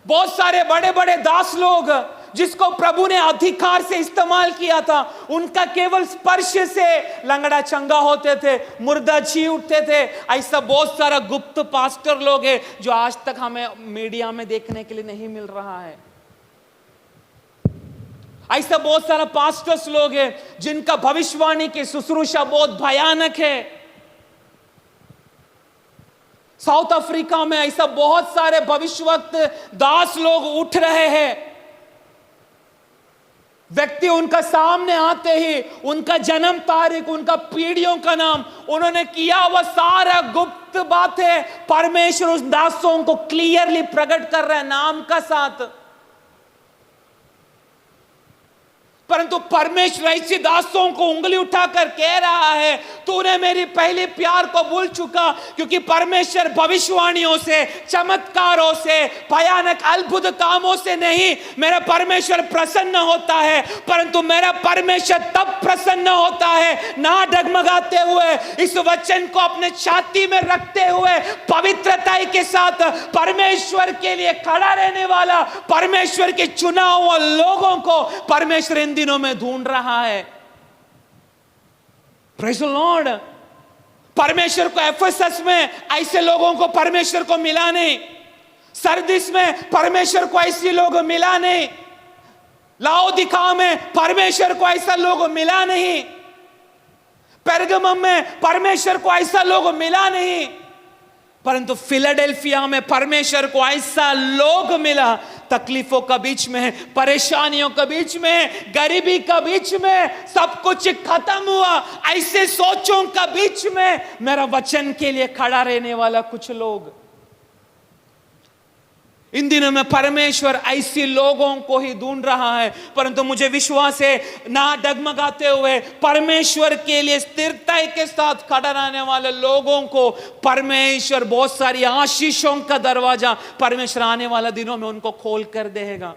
बहुत सारे बड़े बड़े दास लोग जिसको प्रभु ने अधिकार से इस्तेमाल किया था, उनका केवल स्पर्श से लंगड़ा चंगा होते थे, मुर्दा जी उठते थे। ऐसा बहुत सारा गुप्त पास्टर लोग हैं जो आज तक हमें मीडिया में देखने के लिए नहीं मिल रहा है। ऐसा बहुत सारा पास्टर्स लोग हैं जिनका भविष्यवाणी की शुश्रूषा बहुत भयानक है। साउथ अफ्रीका में ऐसा बहुत सारे भविष्यवक्त दास लोग उठ रहे हैं। व्यक्ति उनका सामने आते ही उनका जन्म तारीख, उनका पीढ़ियों का नाम, उन्होंने किया वह सारा गुप्त बातें परमेश्वर उस दासों को क्लियरली प्रकट कर रहे हैं नाम का साथ। परंतु परमेश्वर ऐसे दासों को उंगली उठाकर कह रहा है, तूने मेरी पहले प्यार को भूल चुका, क्योंकि परमेश्वर भविष्यवाणियों से, चमत्कारों से, भयानक अद्भुत कामों से नहीं मेरा परमेश्वर प्रसन्न होता है, परंतु मेरा परमेश्वर तब प्रसन्न होता है ना डगमगाते हुए, इस वचन को अपने छाती में रखते हुए पवित्रता के साथ परमेश्वर के लिए खड़ा रहने वाला परमेश्वर के चुनाव हुए लोगों को परमेश्वर इन दिनों में ढूंढ रहा है। Praise the Lord. परमेश्वर को एफेसस में ऐसे लोगों को परमेश्वर को मिला नहीं, सरदिस में परमेश्वर को ऐसे लोग मिला नहीं, लाओदिका में परमेश्वर को ऐसा लोग मिला नहीं, पेरगमम में परमेश्वर को ऐसा लोग मिला नहीं, परंतु फिलाडेल्फिया में परमेश्वर को ऐसा लोग मिला। तकलीफों का बीच में, परेशानियों के बीच में, गरीबी का बीच में, सब कुछ खत्म हुआ, ऐसे सोचों का बीच में मेरा वचन के लिए खड़ा रहने वाला कुछ लोग। इन दिनों में परमेश्वर ऐसे लोगों को ही ढूंढ रहा है, परंतु मुझे विश्वास है ना डगमगाते हुए परमेश्वर के लिए स्थिरता के साथ खड़ा रहने वाले लोगों को परमेश्वर बहुत सारी आशीषों का दरवाजा परमेश्वर आने वाला दिनों में उनको खोल कर देगा।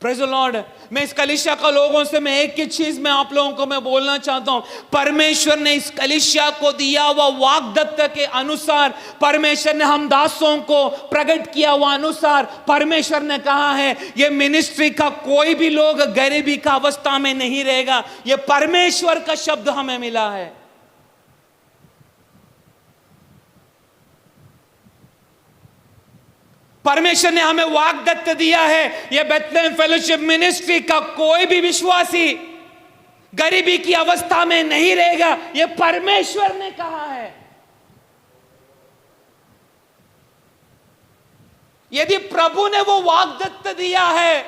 Praise the Lord. मैं इस कलीसिया का लोगों से मैं एक ही चीज में आप लोगों को मैं बोलना चाहता हूं, परमेश्वर ने इस कलीसिया को दिया हुआ वाग्दत्त के अनुसार, परमेश्वर ने हम दासों को प्रकट किया हुआ अनुसार, परमेश्वर ने कहा है ये मिनिस्ट्री का कोई भी लोग गरीबी का अवस्था में नहीं रहेगा। ये परमेश्वर का शब्द हमें मिला है। परमेश्वर ने हमें वाग्दत्त दिया है, ये बेथलेहम फेलोशिप मिनिस्ट्री का कोई भी विश्वासी गरीबी की अवस्था में नहीं रहेगा, ये परमेश्वर ने कहा है। यदि प्रभु ने वो वाग्दत्त दिया है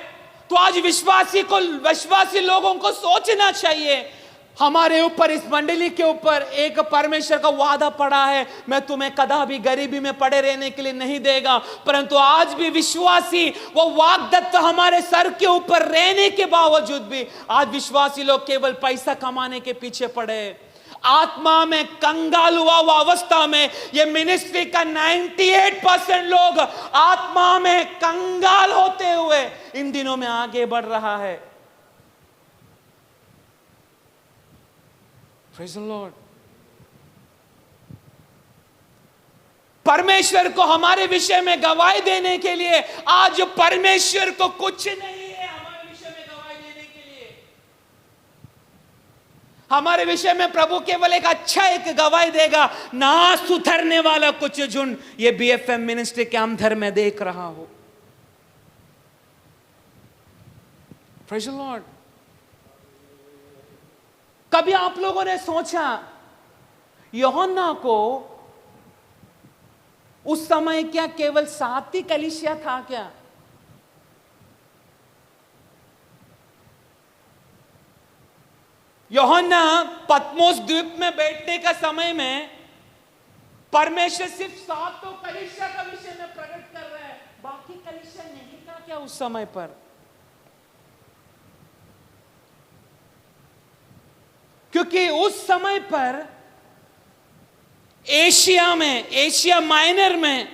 तो आज विश्वासी लोगों को सोचना चाहिए, हमारे ऊपर, इस मंडली के ऊपर एक परमेश्वर का वादा पड़ा है, मैं तुम्हें कदापि गरीबी में पड़े रहने के लिए नहीं देगा। परंतु आज भी विश्वासी वो वाग्दत्त हमारे सर के ऊपर रहने के बावजूद भी आज विश्वासी लोग केवल पैसा कमाने के पीछे पड़े, आत्मा में कंगाल हुआ अवस्था में। ये मिनिस्ट्री का 98% लोग आत्मा में कंगाल होते हुए इन दिनों में आगे बढ़ रहा है। Praise the Lord. परमेश्वर को हमारे विषय में गवाही देने के लिए आज परमेश्वर को कुछ नहीं है हमारे विषय में गवाही देने के लिए। हमारे विषय में प्रभु केवल एक अच्छा एक गवाही देगा, ना सुधरने वाला कुछ झुंड ये बीएफएम मिनिस्ट्री के अंदर में देख रहा हूं। Praise the Lord. कभी आप लोगों ने सोचा यूहन्ना को उस समय क्या केवल 7 ही कलीसिया था क्या? यूहन्ना पतमोस द्वीप में बैठने का समय में परमेश्वर सिर्फ 7 कलीसिया का विषय में प्रकट कर रहा है, बाकी कलीसिया नहीं था क्या उस समय पर? क्योंकि उस समय पर एशिया माइनर में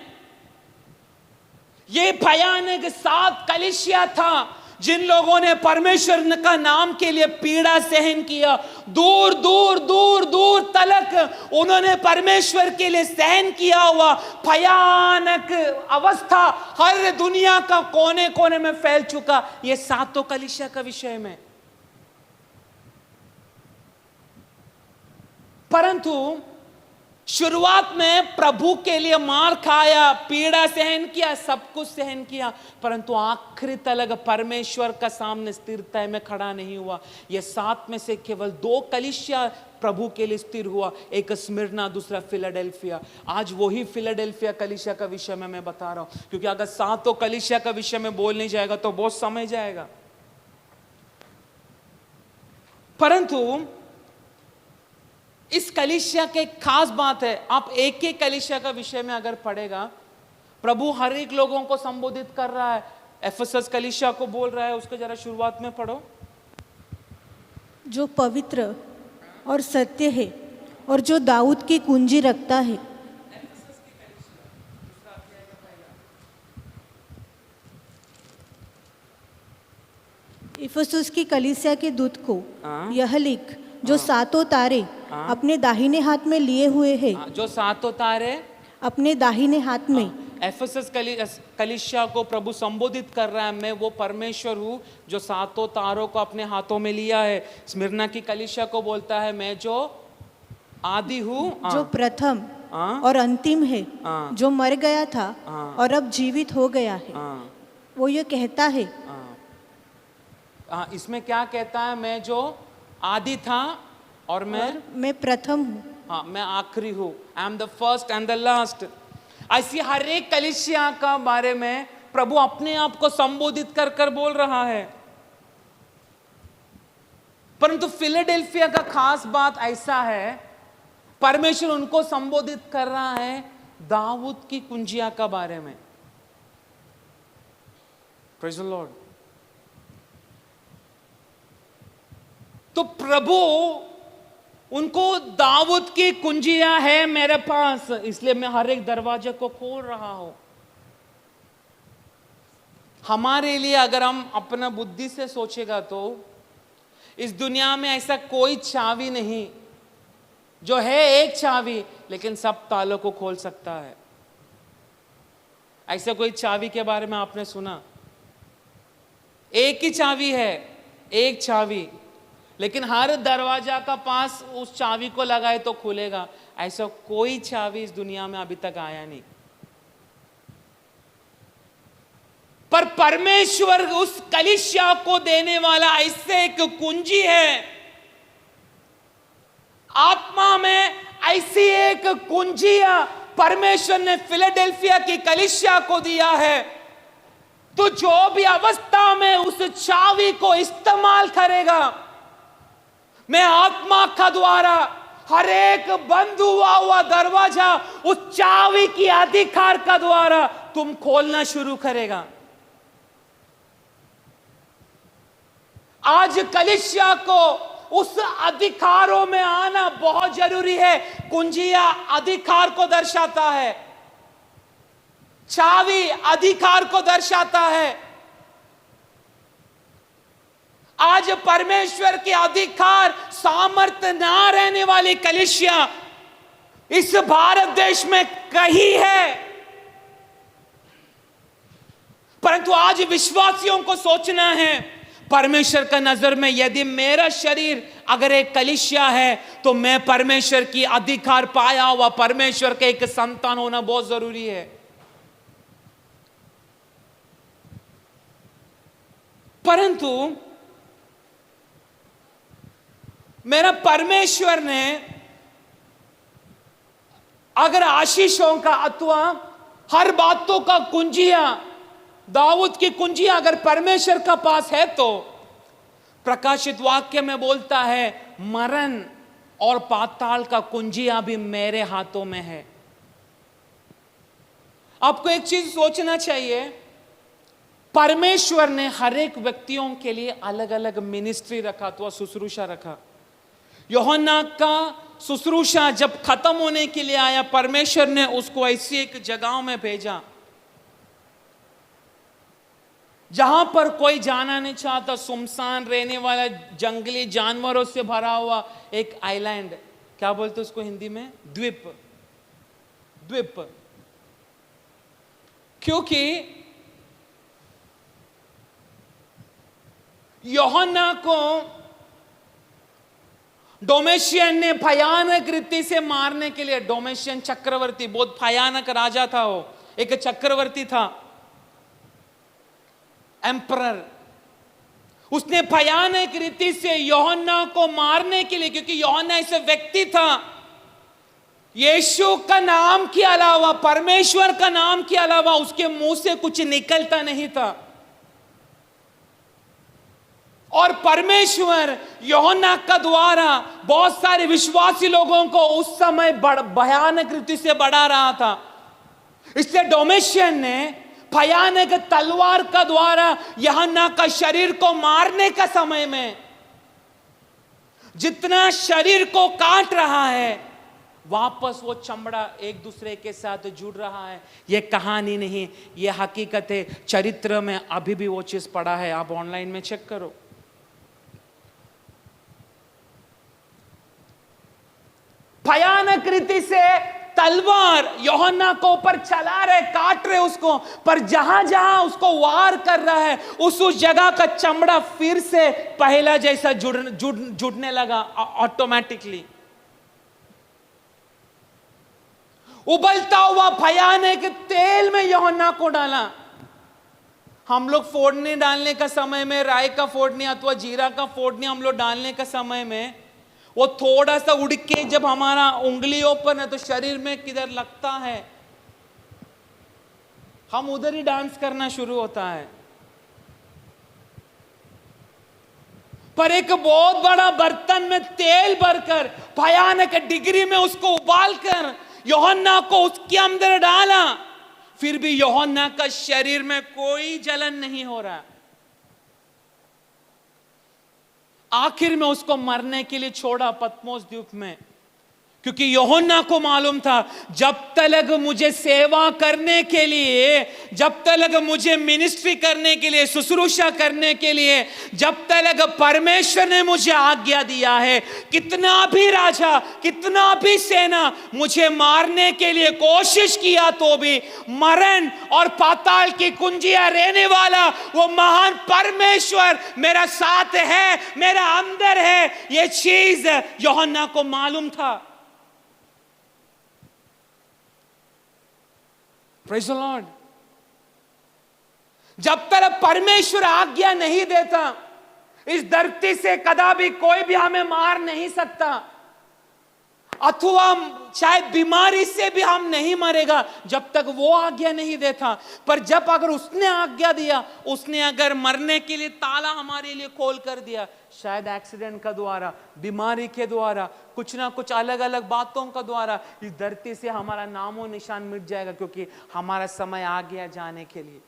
ये भयानक 7 कलीसिया था जिन लोगों ने परमेश्वर का नाम के लिए पीड़ा सहन किया। दूर दूर दूर दूर तलक उन्होंने परमेश्वर के लिए सहन किया हुआ भयानक अवस्था हर दुनिया का कोने कोने में फैल चुका, ये 7 कलीसिया का विषय में। परंतु शुरुआत में प्रभु के लिए मार खाया, पीड़ा सहन किया, सब कुछ सहन किया, परंतु आखिरी तलक परमेश्वर का सामने स्थिरता में खड़ा नहीं हुआ। ये 7 में से केवल 2 कलीसिया प्रभु के लिए स्थिर हुआ, एक स्मिरना, दूसरा फिलाडेल्फिया। आज वही फिलाडेल्फिया कलीसिया का विषय में मैं बता रहा हूं, क्योंकि अगर 7 कलीसिया का विषय में बोल नहीं जाएगा तो बहुत समय जाएगा। परंतु इस कलीसिया के खास बात है, आप एक एक कलीसिया का विषय में अगर पढ़ेगा, प्रभु हर एक लोगों को संबोधित कर रहा है। एफेसस कलीसिया को बोल रहा है, उसको जरा शुरुआत में पढ़ो। जो पवित्र और सत्य है और जो दाऊद की कुंजी रखता है। इफिसुस की कलीसिया के दूत को यह लिख, जो सातों तारे अपने दाहिने हाथ में लिए हुए है, जो सातों तारे अपने दाहिने हाथ में। एफेसस कलीसिया को प्रभु संबोधित कर रहा है, मैं वो परमेश्वर हूँ जो सातों तारों को अपने हाथों में लिया है। स्मिरना की कलीसिया को बोलता है, मैं जो आदि हूँ, जो प्रथम और अंतिम है, जो मर गया था और अब जीवित हो गया है। वो ये कहता है, इसमें क्या कहता है, मैं जो आदि था और मैं प्रथम हूँ। हाँ, मैं आखिरी हूँ। I am the first and the last. ऐसी हर एक कलीसिया का बारे में प्रभु अपने आप को संबोधित कर कर बोल रहा है। परंतु फिलाडेल्फिया का खास बात ऐसा है, परमेश्वर उनको संबोधित कर रहा है दाऊद की कुंजिया का बारे में। Praise the Lord. तो प्रभु उनको दाऊद की कुंजिया है मेरे पास, इसलिए मैं हर एक दरवाजे को खोल रहा हूं। हमारे लिए अगर हम अपना बुद्धि से सोचेगा तो इस दुनिया में ऐसा कोई चाबी नहीं, जो है एक चाबी लेकिन सब तालों को खोल सकता है। ऐसा कोई चाबी के बारे में आपने सुना? एक ही चाबी है, एक चाबी, लेकिन हर दरवाजा का पास उस चाबी को लगाए तो खुलेगा। ऐसा कोई चाबी इस दुनिया में अभी तक आया नहीं। पर परमेश्वर उस कलीसिया को देने वाला ऐसे एक कुंजी है, आत्मा में ऐसी एक कुंजिया परमेश्वर ने फिलाडेल्फिया की कलीसिया को दिया है। तो जो भी अवस्था में उस चाबी को इस्तेमाल करेगा, मैं आत्मा का द्वारा हर एक बंद हुआ दरवाजा उस चाबी की अधिकार का द्वारा तुम खोलना शुरू करेगा। आज कलीसिया को उस अधिकारों में आना बहुत जरूरी है। कुंजिया अधिकार को दर्शाता है, चाबी अधिकार को दर्शाता है। आज परमेश्वर के अधिकार सामर्थ्य ना रहने वाली कलीसिया इस भारत देश में कहीं है, परंतु आज विश्वासियों को सोचना है परमेश्वर का नजर में यदि मेरा शरीर अगर एक कलीसिया है तो मैं परमेश्वर की अधिकार पाया हुआ परमेश्वर के एक संतान होना बहुत जरूरी है। परंतु मेरा परमेश्वर ने अगर आशीषों का अथवा हर बातों का कुंजिया, दाऊद की कुंजिया अगर परमेश्वर का पास है तो प्रकाशित वाक्य में बोलता है मरण और पाताल का कुंजिया भी मेरे हाथों में है। आपको एक चीज सोचना चाहिए, परमेश्वर ने हर एक व्यक्तियों के लिए अलग अलग मिनिस्ट्री रखा अथवा शुश्रूषा रखा। यूहन्ना का शुश्रूषा जब खत्म होने के लिए आया, परमेश्वर ने उसको ऐसी एक जगह में भेजा जहां पर कोई जाना नहीं चाहता, सुनसान रहने वाला, जंगली जानवरों से भरा हुआ एक आइलैंड, क्या बोलते उसको हिंदी में, द्वीप। द्वीप क्योंकि यूहन्ना को डोमेशियन ने भयानक रीति से मारने के लिए, डोमेशियन चक्रवर्ती बहुत भयानक राजा था, वो एक चक्रवर्ती था, एम्परर। उसने भयानक रीति से यूहन्ना को मारने के लिए, क्योंकि यूहन्ना ऐसे व्यक्ति था यीशु का नाम के अलावा, परमेश्वर का नाम के अलावा उसके मुंह से कुछ निकलता नहीं था। और परमेश्वर यूहन्ना का द्वारा बहुत सारे विश्वासी लोगों को उस समय भयानक रीति से बढ़ा रहा था। इसलिए डोमेशियन ने भयानक तलवार का द्वारा यूहन्ना का शरीर को मारने का समय में जितना शरीर को काट रहा है, वापस वो चमड़ा एक दूसरे के साथ जुड़ रहा है। ये कहानी नहीं, ये हकीकत है। चरित्र में अभी भी वो चीज पड़ा है, आप ऑनलाइन में चेक करो। भयानक रीति से तलवार यूहन्ना को ऊपर चला रहे, काट रहे उसको, पर जहां जहां उसको वार कर रहा है उस जगह का चमड़ा फिर से पहला जैसा जुड़ने लगा ऑटोमेटिकली। उबलता हुआ भयानक तेल में यूहन्ना को डाला। हम लोग फोड़ने डालने का समय में, राई का फोड़ने अथवा जीरा का फोड़ने हम लोग डालने का समय में, वो थोड़ा सा उड़ के जब हमारा उंगलियों पर है तो शरीर में किधर लगता है, हम उधर ही डांस करना शुरू होता है। पर एक बहुत बड़ा बर्तन में तेल भरकर भयानक डिग्री में उसको उबालकर यूहन्ना को उसके अंदर डाला, फिर भी यूहन्ना का शरीर में कोई जलन नहीं हो रहा। आखिर में उसको मरने के लिए छोड़ा पतमोस द्वीप में, क्योंकि यूहन्ना को मालूम था जब तक मुझे सेवा करने के लिए, जब तक मुझे मिनिस्ट्री करने के लिए, शुश्रूषा करने के लिए, जब तक परमेश्वर ने मुझे आज्ञा दिया है, कितना भी राजा, कितना भी सेना मुझे मारने के लिए कोशिश किया तो भी मरण और पाताल की कुंजियां रहने वाला वो महान परमेश्वर मेरा साथ है, मेरा अंदर है। ये चीज यूहन्ना को मालूम था। Praise the Lord। जब तक परमेश्वर आज्ञा नहीं देता, इस धरती से कदापि कोई भी हमें मार नहीं सकता, अथवा शायद बीमारी से भी हम नहीं मरेगा जब तक वो आज्ञा नहीं देता। पर जब अगर उसने आज्ञा दिया, उसने अगर मरने के लिए ताला हमारे लिए खोल कर दिया, शायद एक्सीडेंट का द्वारा, बीमारी के द्वारा, कुछ ना कुछ अलग अलग बातों का द्वारा इस धरती से हमारा नामो निशान मिट जाएगा, क्योंकि हमारा समय आ गया जाने के लिए।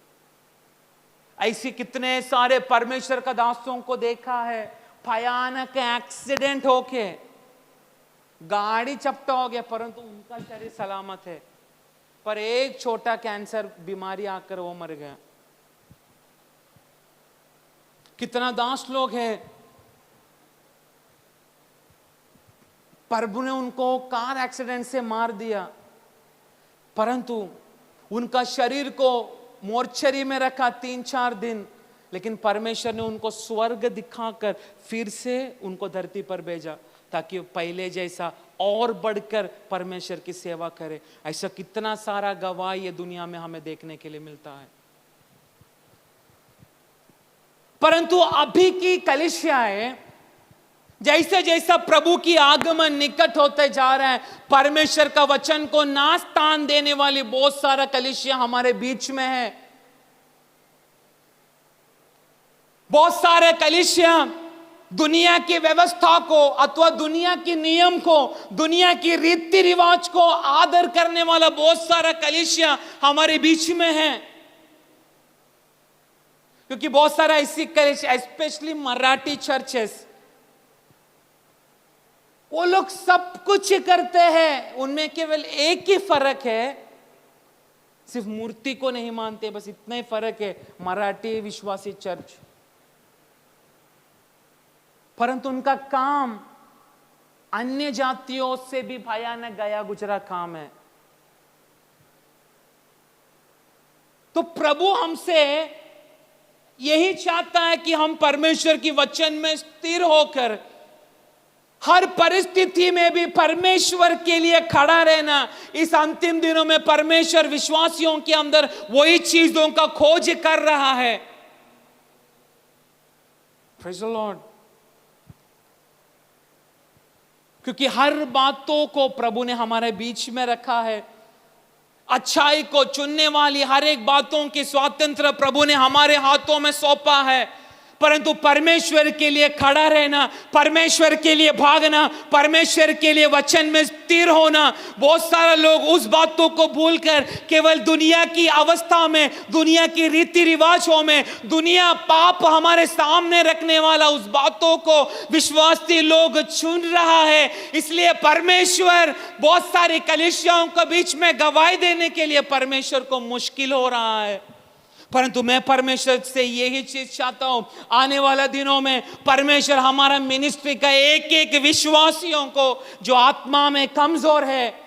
ऐसे कितने सारे परमेश्वर का दासों को देखा है, भयानक एक्सीडेंट होके गाड़ी चपटा हो गया, परंतु उनका शरीर सलामत है, पर एक छोटा कैंसर बीमारी आकर वो मर गया। कितना दास लोग हैं, प्रभु ने उनको कार एक्सीडेंट से मार दिया, परंतु उनका शरीर को मोर्चरी में रखा 3-4 दिन, लेकिन परमेश्वर ने उनको स्वर्ग दिखाकर फिर से उनको धरती पर भेजा, ताकि वो पहले जैसा और बढ़कर परमेश्वर की सेवा करे। ऐसा कितना सारा गवाह ये दुनिया में हमें देखने के लिए मिलता है। परंतु अभी की कलीसियाएं, जैसे जैसा प्रभु की आगमन निकट होते जा रहा है, परमेश्वर का वचन को ना स्थान देने वाली बहुत सारा कलीसिया हमारे बीच में है। बहुत सारे कलीसिया दुनिया की व्यवस्था को अथवा दुनिया के नियम को, दुनिया की रीति रिवाज को आदर करने वाला बहुत सारा कलीसिया हमारे बीच में है। क्योंकि बहुत सारा ऐसी कलीसिया, स्पेशली मराठी चर्चेस, वो लोग सब कुछ करते हैं, उनमें केवल एक ही फर्क है, सिर्फ मूर्ति को नहीं मानते, बस इतना ही फर्क है, मराठी विश्वासी चर्च। परंतु उनका काम अन्य जातियों से भी भयानक गया गुजरा काम है। तो प्रभु हमसे यही चाहता है कि हम परमेश्वर की वचन में स्थिर होकर हर परिस्थिति में भी परमेश्वर के लिए खड़ा रहना। इस अंतिम दिनों में परमेश्वर विश्वासियों के अंदर वही चीजों का खोज कर रहा है। Praise the Lord। क्योंकि हर बातों को प्रभु ने हमारे बीच में रखा है। अच्छाई को चुनने वाली हर एक बातों की स्वातंत्र प्रभु ने हमारे हाथों में सौंपा है। परंतु परमेश्वर के लिए खड़ा रहना, परमेश्वर के लिए भागना, परमेश्वर के लिए वचन में स्थिर होना। बहुत सारे लोग उस बातों को भूलकर केवल दुनिया की अवस्था में, दुनिया की रीति रिवाजों में, दुनिया पाप हमारे सामने रखने वाला उस बातों को विश्वासी लोग चुन रहा है। इसलिए परमेश्वर बहुत सारी कलीसियाओं के बीच में गवाही देने के लिए परमेश्वर को मुश्किल हो रहा है। परंतु मैं परमेश्वर से यही चीज चाहता हूं, आने वाला दिनों में परमेश्वर हमारा मिनिस्ट्री का एक एक विश्वासियों को जो आत्मा में कमजोर है,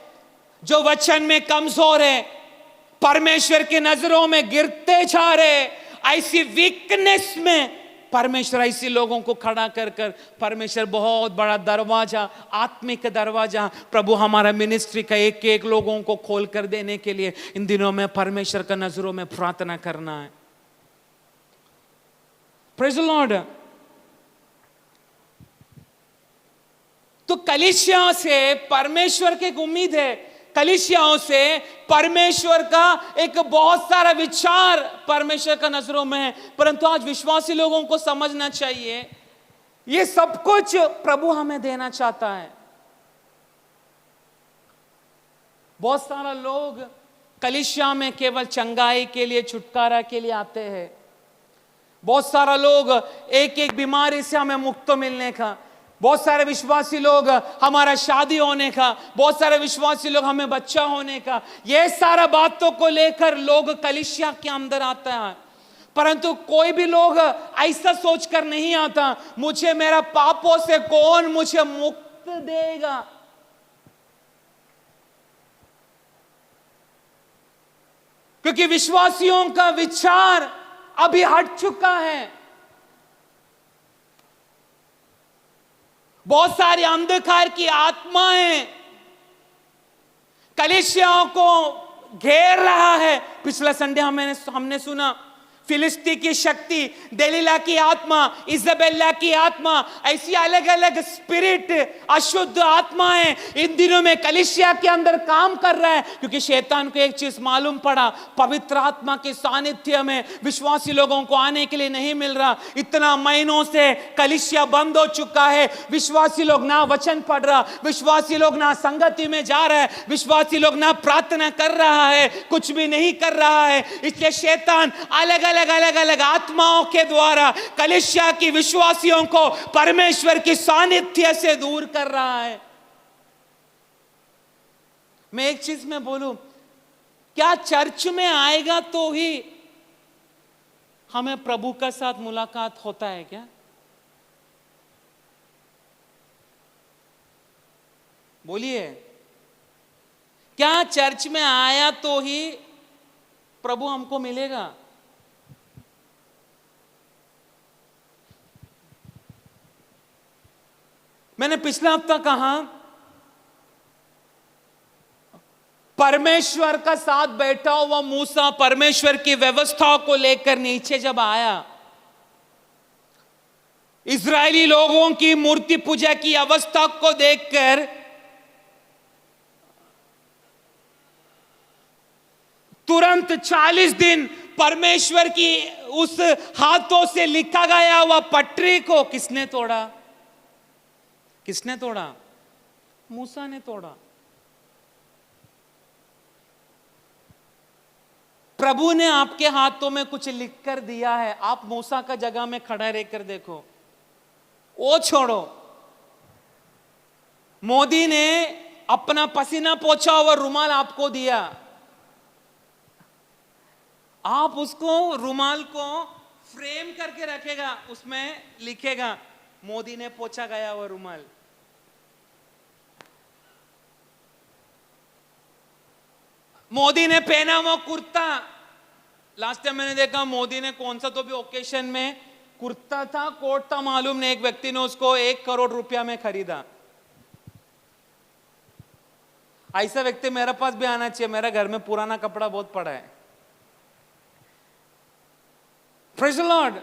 जो वचन में कमजोर है, परमेश्वर की नजरों में गिरते जा रहे, ऐसी वीकनेस में परमेश्वर ऐसे लोगों को खड़ा कर कर परमेश्वर बहुत बड़ा दरवाजा, आत्मिक दरवाजा प्रभु हमारा मिनिस्ट्री का एक एक लोगों को खोल कर देने के लिए इन दिनों में परमेश्वर का नजरों में प्रार्थना करना है। Praise the Lord. तो कलीसिया से परमेश्वर की एक उम्मीद है, कलीसियाओं से परमेश्वर का एक बहुत सारा विचार परमेश्वर का नजरों में है। परंतु आज विश्वासी लोगों को समझना चाहिए ये सब कुछ प्रभु हमें देना चाहता है। बहुत सारा लोग कलीसिया में केवल चंगाई के लिए, छुटकारा के लिए आते हैं। बहुत सारा लोग एक एक बीमारी से हमें मुक्त मिलने का, बहुत सारे विश्वासी लोग हमारा शादी होने का, बहुत सारे विश्वासी लोग हमें बच्चा होने का, ये सारा बातों को लेकर लोग कलीसिया के अंदर आता है। परंतु कोई भी लोग ऐसा सोचकर नहीं आता मुझे मेरा पापों से कौन मुझे मुक्त देगा। क्योंकि विश्वासियों का विचार अभी हट चुका है। बहुत सारी अंधकार की आत्माएं कलीसियाओं को घेर रहा है। पिछला संडे हमने सुना फिलिस्ती की शक्ति, दलीला की आत्मा, इजाबेला की आत्मा, ऐसी अलग अलग स्पिरिट, अशुद्ध आत्माएं इन दिनों में कलीसिया के अंदर काम कर रहा है। क्योंकि शैतान को एक चीज मालूम पड़ा, पवित्र आत्मा के सानिध्य में विश्वासी लोगों को आने के लिए नहीं मिल रहा। इतना महीनों से कलीसिया बंद हो चुका है, विश्वासी लोग ना वचन पढ़ रहा, विश्वासी लोग ना संगति में जा रहा है, विश्वासी लोग ना प्रार्थना कर रहा है, कुछ भी नहीं कर रहा है। इसलिए शैतान अलग अलग आत्माओं के द्वारा कलीसिया की विश्वासियों को परमेश्वर की सानिध्य से दूर कर रहा है। मैं एक चीज में बोलूं, क्या चर्च में आएगा तो ही हमें प्रभु के साथ मुलाकात होता है क्या? बोलिए, क्या चर्च में आया तो ही प्रभु हमको मिलेगा? मैंने पिछला हफ्ता कहा परमेश्वर का साथ बैठा हुआ मूसा परमेश्वर की व्यवस्था को लेकर नीचे जब आया, इजरायली लोगों की मूर्ति पूजा की अवस्था को देखकर तुरंत 40 दिन परमेश्वर की उस हाथों से लिखा गया हुआ पटरी को किसने तोड़ा? किसने तोड़ा? मूसा ने तोड़ा। प्रभु ने आपके हाथों में कुछ लिख कर दिया है, आप मूसा का जगह में खड़ा रहकर देखो। वो छोड़ो, मोदी ने अपना पसीना पोंछा हुआ रुमाल आपको दिया, आप उसको रुमाल को फ्रेम करके रखेगा, उसमें लिखेगा मोदी ने पोंछा गया हुआ रुमाल। मोदी ने पहना हुआ कुर्ता, लास्ट टाइम मैंने देखा मोदी ने कौन सा तो भी ओकेशन में कुर्ता था, कोट था, मालूम नहीं, एक व्यक्ति ने उसको 1 करोड़ रुपया में खरीदा। ऐसा व्यक्ति मेरे पास भी आना चाहिए, मेरे घर में पुराना कपड़ा बहुत पड़ा है। Praise the Lord.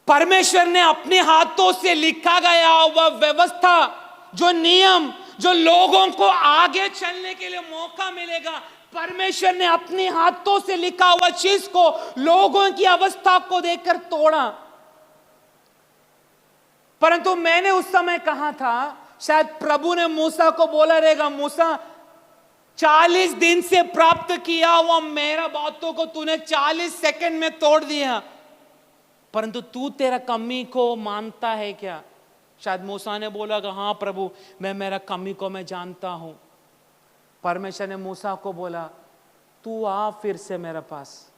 परमेश्वर ने अपने हाथों से लिखा गया हुआ व्यवस्था, जो नियम, जो लोगों को आगे चलने के लिए मौका मिलेगा, परमेश्वर ने अपने हाथों से लिखा हुआ चीज को लोगों की अवस्था को देखकर तोड़ा। परंतु मैंने उस समय कहा था, शायद प्रभु ने मूसा को बोला रहेगा, मूसा 40 दिन से प्राप्त किया हुआ मेरा बातों को तूने 40 सेकंड में तोड़ दिया, परंतु तू तेरा कमी को मानता है क्या? शायद मूसा ने बोला कि हाँ प्रभु, मैं मेरा कमी को मैं जानता हूं। परमेश्वर ने मूसा को बोला, तू आ फिर से मेरे पास।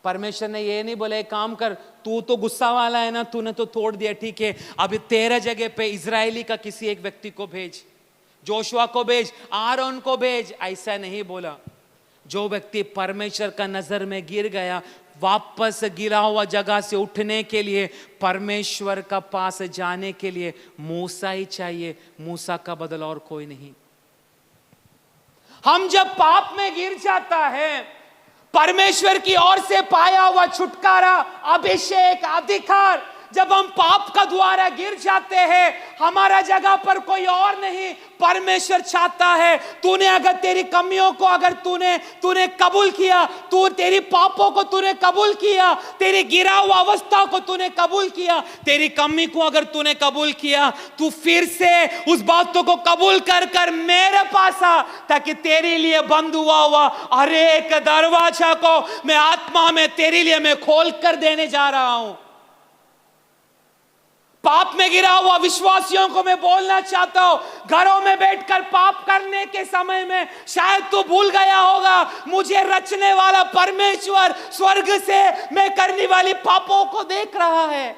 परमेश्वर ने ये नहीं बोला एक काम कर, तू तो गुस्सा वाला है ना, तूने तो तोड़ दिया, ठीक है, अभी तेरा जगह पे इजरायली का किसी एक व्यक्ति को भेज, जोशुआ को भेज, आरोन को भेज। ऐसा नहीं बोला। जो व्यक्ति परमेश्वर का नजर में गिर गया, वापस गिरा हुआ जगह से उठने के लिए, परमेश्वर का पास जाने के लिए मूसा ही चाहिए, मूसा का बदल और कोई नहीं। हम जब पाप में गिर जाता है, परमेश्वर की ओर से पाया हुआ छुटकारा, अभिषेक, अधिकार, जब हम पाप का द्वारा गिर जाते हैं, हमारा जगह पर कोई और नहीं, परमेश्वर चाहता है तूने अगर तेरी कमियों को अगर तूने कबूल किया, तू तेरी पापों को तूने कबूल किया, तेरी गिरा हुआ अवस्था को तूने कबूल किया, तेरी कमी को अगर तूने कबूल किया, तू फिर से उस बातों को कबूल कर कर मेरे पास आ, ताकि तेरे लिए बंद हुआ हर एक दरवाजा को मैं आत्मा में तेरे लिए मैं खोल कर देने जा रहा हूं। पाप में गिरा हुआ विश्वासियों को मैं बोलना चाहता हूं, घरों में बैठकर पाप करने के समय में शायद तू भूल गया होगा, मुझे रचने वाला परमेश्वर स्वर्ग से मैं करने वाली पापों को देख रहा है।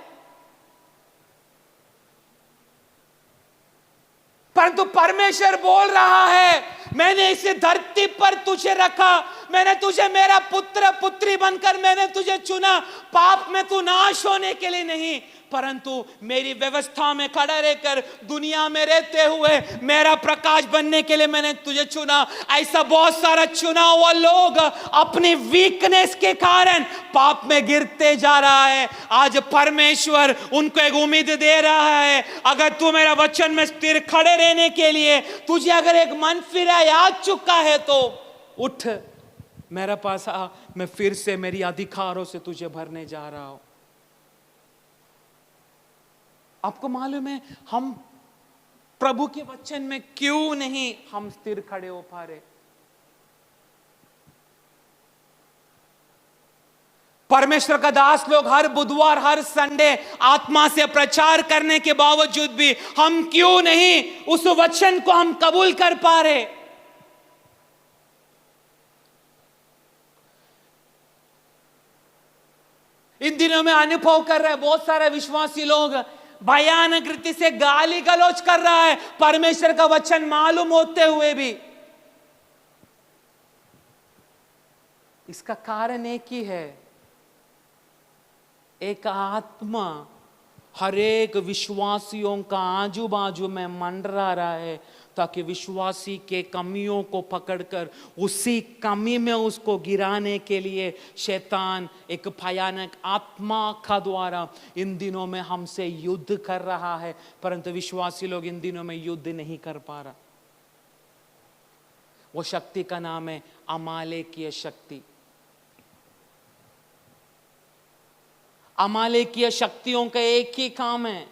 परंतु परमेश्वर बोल रहा है, मैंने इसे धरती पर तुझे रखा, मैंने तुझे मेरा पुत्र पुत्री बनकर मैंने तुझे चुना, पाप में तू नाश होने के लिए नहीं, परंतु मेरी व्यवस्था में खड़ा रहकर दुनिया में रहते हुए मेरा प्रकाश बनने के लिए मैंने तुझे चुना। ऐसा बहुत सारा चुना हुआ लोग अपनी वीकनेस के कारण पाप में गिरते जा रहा है। आज परमेश्वर उनको एक उम्मीद दे रहा है, अगर तू मेरा वचन में स्थिर खड़े रहने के लिए तुझे अगर एक मन फिरा आ चुका है तो उठ, मेरे पास आ, मैं फिर से मेरी अधिकारों से तुझे भरने जा रहा हूं। आपको मालूम है हम प्रभु के वचन में क्यों नहीं हम स्थिर खड़े हो पा रहे? परमेश्वर का दास लोग हर बुधवार हर संडे आत्मा से प्रचार करने के बावजूद भी हम क्यों नहीं उस वचन को हम कबूल कर पा रहे? इन दिनों में अनुभव कर रहे बहुत सारे विश्वासी लोग भयानक रीति से गाली गलौज कर रहा है परमेश्वर का वचन मालूम होते हुए भी। इसका कारण एक ही है, एक आत्मा हर एक विश्वासियों का आजू बाजू में मंडरा रहा है, ताकि विश्वासी के कमियों को पकड़कर उसी कमी में उसको गिराने के लिए शैतान एक भयानक आत्मा का द्वारा इन दिनों में हमसे युद्ध कर रहा है। परंतु विश्वासी लोग इन दिनों में युद्ध नहीं कर पा रहा। वो शक्ति का नाम है अमालेकीय शक्ति। अमालेकीय शक्तियों का एक ही काम है,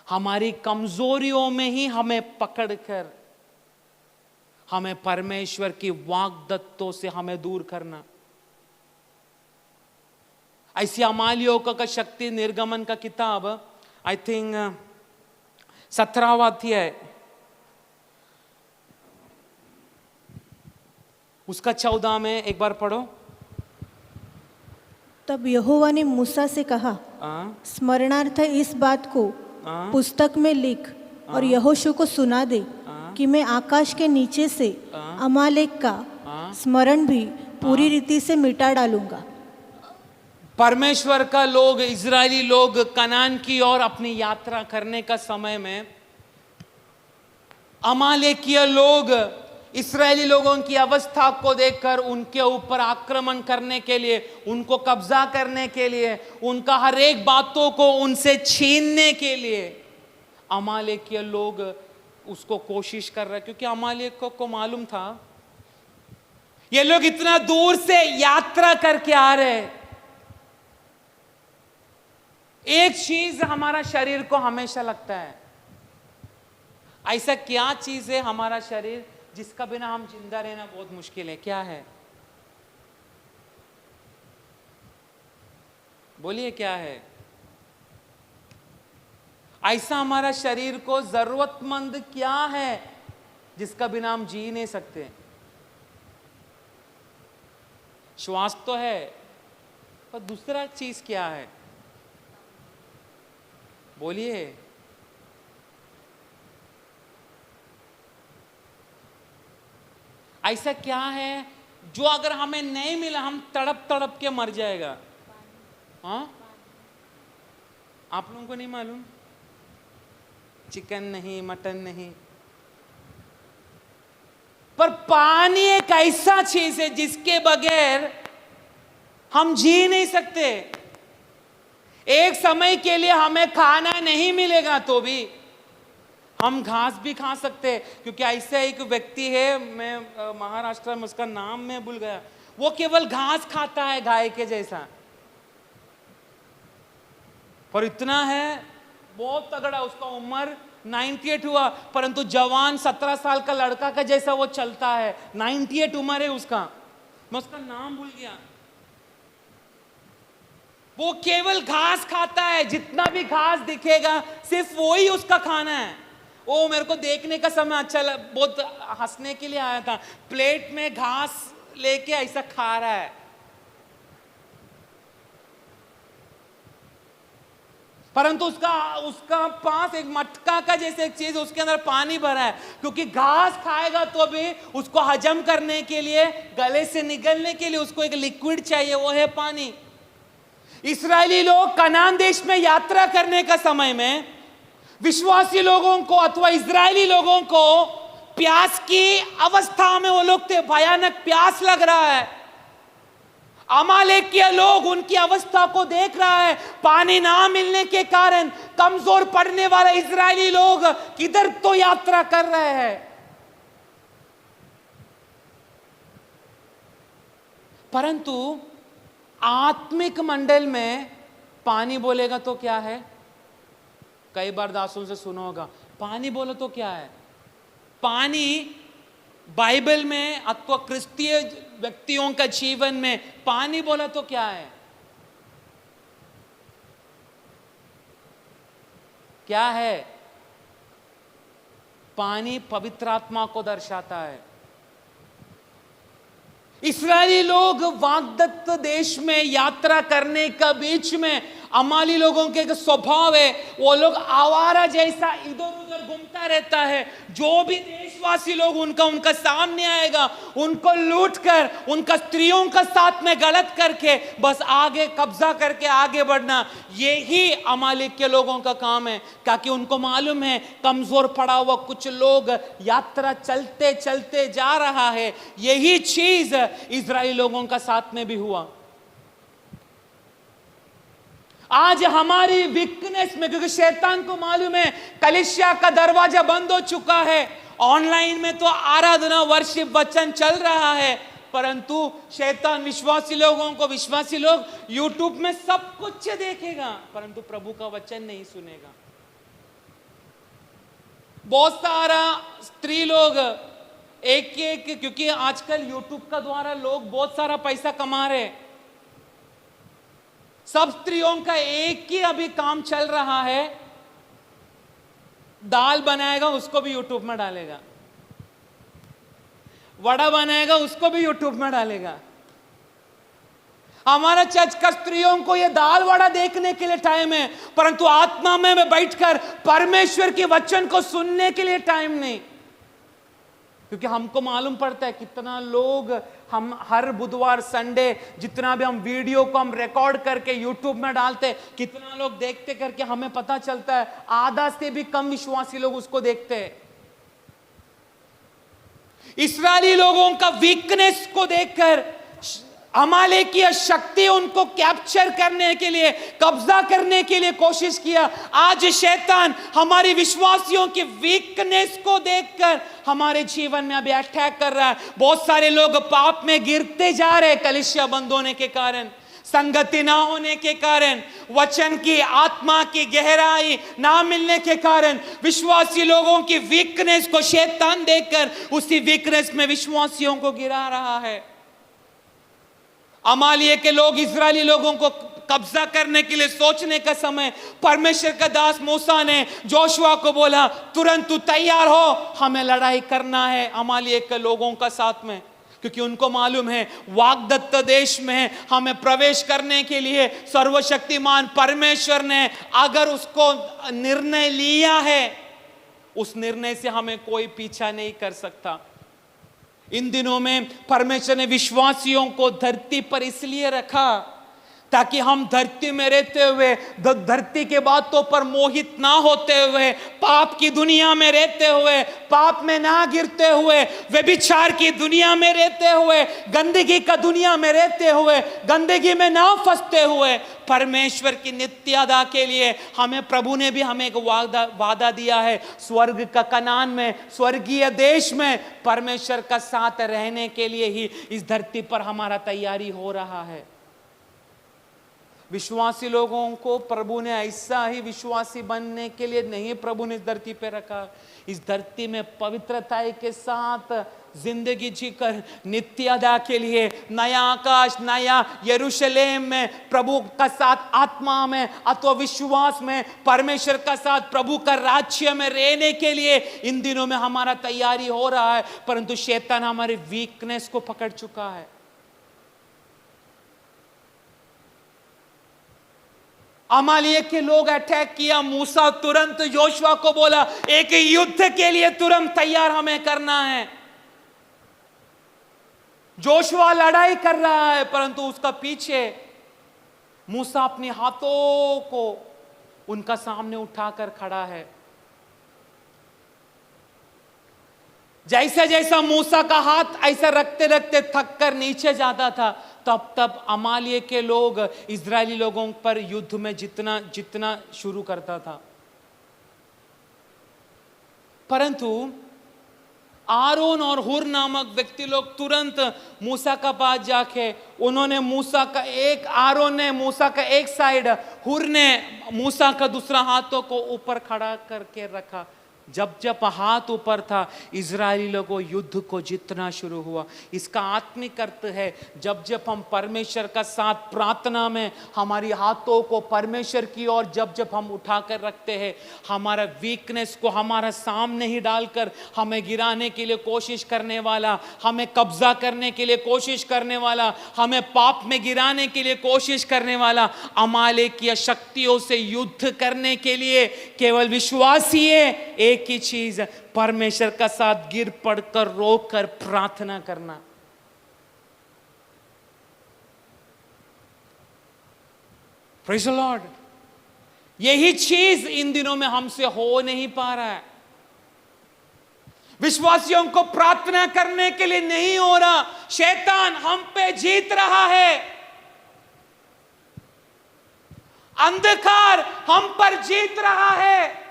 हमारी कमजोरियों में ही हमें पकड़कर हमें परमेश्वर की वाग्दत्तों से हमें दूर करना। ऐसी अमालियों का शक्ति निर्गमन का किताब आई थिंक 17वां अध्याय उसका 14 में एक बार पढ़ो। तब यहोवा ने मूसा से कहा, स्मरणार्थ इस बात को पुस्तक में लिख और यहोशू को सुना दे कि मैं आकाश के नीचे से अमालेक का स्मरण भी पूरी रीति से मिटा डालूंगा। परमेश्वर का लोग इजरायली लोग कनान की ओर अपनी यात्रा करने का समय में अमालेकीय लोग इस्राएली लोगों की अवस्था को देखकर उनके ऊपर आक्रमण करने के लिए, उनको कब्जा करने के लिए, उनका हर एक बातों को उनसे छीनने के लिए अमालेकीय लोग उसको कोशिश कर रहा है, क्योंकि अमालेक को मालूम था ये लोग इतना दूर से यात्रा करके आ रहे। एक चीज हमारा शरीर को हमेशा लगता है, ऐसा क्या चीज है हमारा शरीर जिसका बिना हम जिंदा रहना बहुत मुश्किल है? क्या है? बोलिए क्या है? ऐसा हमारा शरीर को जरूरतमंद क्या है जिसका बिना हम जी नहीं सकते? श्वास तो है, पर दूसरा चीज क्या है? बोलिए। ऐसा क्या है जो अगर हमें नहीं मिला हम तड़प तड़प के मर जाएगा? हाँ, आप लोगों को नहीं मालूम? चिकन नहीं, मटन नहीं, पर पानी एक ऐसा चीज है जिसके बगैर हम जी नहीं सकते। एक समय के लिए हमें खाना नहीं मिलेगा तो भी हम घास भी खा सकते हैं, क्योंकि ऐसा एक व्यक्ति है, मैं महाराष्ट्र में उसका नाम मैं भूल गया, वो केवल घास खाता है गाय के जैसा, पर इतना है बहुत तगड़ा। उसका उम्र 98 हुआ, परंतु जवान 17 साल का लड़का का जैसा वो चलता है। 98 उम्र है उसका, मैं उसका नाम भूल गया। वो केवल घास खाता है, जितना भी घास दिखेगा सिर्फ वो ही उसका खाना है। वो मेरे को देखने का समय अच्छा बहुत हंसने के लिए आया था। प्लेट में घास लेके ऐसा खा रहा है, परंतु उसका पास एक मटका का जैसे एक चीज, उसके अंदर पानी भरा है, क्योंकि घास खाएगा तो भी उसको हजम करने के लिए, गले से निगलने के लिए उसको एक लिक्विड चाहिए, वो है पानी। इस्राएली लोग कनान देश में यात्रा करने का समय में विश्वासी लोगों को अथवा इस्राएली लोगों को प्यास की अवस्था में वो लोग थे, भयानक प्यास लग रहा है। अमालेक के लोग उनकी अवस्था को देख रहा है, पानी ना मिलने के कारण कमजोर पड़ने वाले इस्राएली लोग किधर तो यात्रा कर रहे हैं, परंतु आत्मिक मंडल में पानी बोलेगा तो क्या है? कई बार दासों से सुना होगा, पानी बोलो तो क्या है? पानी बाइबल में अथवा क्रिस्तीय व्यक्तियों का जीवन में पानी बोला तो क्या है? क्या है? पानी पवित्र आत्मा को दर्शाता है। इस्राएली लोग वाग्दत्त देश में यात्रा करने का बीच में अमाली लोगों के एक स्वभाव है, वो लोग आवारा जैसा इधर उधर घूमता रहता है। जो भी देशवासी लोग उनका सामने आएगा, उनको लूट कर, उनका स्त्रियों का साथ में गलत करके बस आगे कब्जा करके आगे बढ़ना, यही अमालिक के लोगों का काम है। ताकि उनको मालूम है कमजोर पड़ा हुआ कुछ लोग यात्रा चलते चलते जा रहा है। यही चीज इजराइली लोगों का साथ में भी हुआ। आज हमारी वीकनेस में, क्योंकि शैतान को मालूम है कलीसिया का दरवाजा बंद हो चुका है, ऑनलाइन में तो आराधना वर्शिप वचन चल रहा है, परंतु शैतान विश्वासी लोगों को, विश्वासी लोग यूट्यूब में सब कुछ देखेगा परंतु प्रभु का वचन नहीं सुनेगा। बहुत सारा स्त्री लोग एक क्योंकि आजकल यूट्यूब का द्वारा लोग बहुत सारा पैसा कमा रहे, सब स्त्रियों का एक ही अभी काम चल रहा है, दाल बनाएगा उसको भी यूट्यूब में डालेगा, वड़ा बनाएगा उसको भी यूट्यूब में डालेगा। हमारा चर्च का स्त्रियों को ये दाल वड़ा देखने के लिए टाइम है, परंतु आत्मा में बैठकर परमेश्वर के वचन को सुनने के लिए टाइम नहीं। क्योंकि हमको मालूम पड़ता है कितना लोग, हम हर बुधवार संडे जितना भी हम वीडियो को हम रिकॉर्ड करके यूट्यूब में डालते, कितना लोग देखते करके हमें पता चलता है आधा से भी कम विश्वासी लोग उसको देखते हैं। इस्राएली लोगों का वीकनेस को देखकर अमालेकीय शक्ति उनको कैप्चर करने के लिए, कब्जा करने के लिए कोशिश किया। आज शैतान हमारी विश्वासियों की वीकनेस को देखकर हमारे जीवन में अभी अटैक कर रहा है। बहुत सारे लोग पाप में गिरते जा रहे हैं, कलीसिया बंद होने के कारण, संगति ना होने के कारण, वचन की आत्मा की गहराई ना मिलने के कारण, विश्वासी लोगों की वीकनेस को शैतान देखकर उसी वीकनेस में विश्वासियों को गिरा रहा है। अमालिया के लोग इस्राएली लोगों को कब्जा करने के लिए सोचने का समय, परमेश्वर का दास मूसा ने जोशुआ को बोला, तुरंत तू तैयार हो, हमें लड़ाई करना है अमालिया के लोगों का साथ में। क्योंकि उनको मालूम है वाग्दत्त देश में हमें प्रवेश करने के लिए सर्वशक्तिमान परमेश्वर ने अगर उसको निर्णय लिया है, उस निर्णय से हमें कोई पीछा नहीं कर सकता। इन दिनों में परमेश्वर ने विश्वासियों को धरती पर इसलिए रखा ताकि हम धरती में रहते हुए, धरती के बातों पर मोहित ना होते हुए, पाप की दुनिया में रहते हुए, पाप में ना गिरते हुए, व्यभिचार की दुनिया में रहते हुए, गंदगी का दुनिया में रहते हुए, गंदगी में ना फंसते हुए, परमेश्वर की नित्यता के लिए हमें प्रभु ने भी हमें एक वादा दिया है। स्वर्ग का कनान में, स्वर्गीय देश में परमेश्वर का साथ रहने के लिए ही इस धरती पर हमारा तैयारी हो रहा है। विश्वासी लोगों को प्रभु ने ऐसा ही विश्वासी बनने के लिए नहीं प्रभु ने इस धरती पे रखा। इस धरती में पवित्रता के साथ जिंदगी जीकर नित्यता के लिए नया आकाश, नया यरूशलेम में प्रभु का साथ आत्मा में अथवा विश्वास में परमेश्वर का साथ प्रभु का राज्य में रहने के लिए इन दिनों में हमारा तैयारी हो रहा है। परंतु शैतान हमारे वीकनेस को पकड़ चुका है। अमालिया के लोग अटैक किया, मूसा तुरंत योशुआ को बोला एक युद्ध के लिए तुरंत तैयार हमें करना है। जोशुआ लड़ाई कर रहा है परंतु उसका पीछे मूसा अपने हाथों को उनका सामने उठाकर खड़ा है। जैसा जैसा मूसा का हाथ ऐसा रखते रखते थक कर नीचे जाता था, तब तब अमालिया के लोग इजरायली लोगों पर युद्ध में जितना शुरू करता था। परंतु आरोन और हुर नामक व्यक्ति लोग तुरंत मूसा का पास जाके उन्होंने मूसा का एक, आरोन ने मूसा का एक साइड, हुर ने मूसा का दूसरा हाथों को ऊपर खड़ा करके रखा। जब जब हाथ ऊपर था इजरायली लोगों युद्ध को जीतना शुरू हुआ। इसका आत्मिक अर्थ है जब जब हम परमेश्वर का साथ प्रार्थना में हमारी हाथों को परमेश्वर की ओर जब जब हम उठाकर रखते हैं, हमारा वीकनेस को हमारा सामने ही डालकर हमें गिराने के लिए कोशिश करने वाला, हमें कब्जा करने के लिए कोशिश करने वाला, हमें पाप में गिराने के लिए कोशिश करने वाला, अमालेकीय शक्तियों से युद्ध करने के लिए केवल विश्वासी है एक ही चीज, परमेश्वर का साथ गिर पड़कर रोकर प्रार्थना करना। Praise the Lord. यही चीज इन दिनों में हमसे हो नहीं पा रहा है। विश्वासियों को प्रार्थना करने के लिए नहीं हो रहा। शैतान हम पे जीत रहा है। अंधकार हम पर जीत रहा है।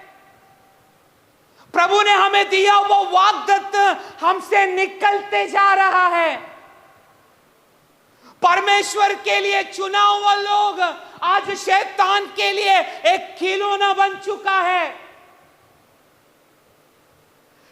प्रभु ने हमें दिया वो वाग्दत्त हमसे निकलते जा रहा है। परमेश्वर के लिए चुना हुआ लोग आज शैतान के लिए एक खिलौना बन चुका है।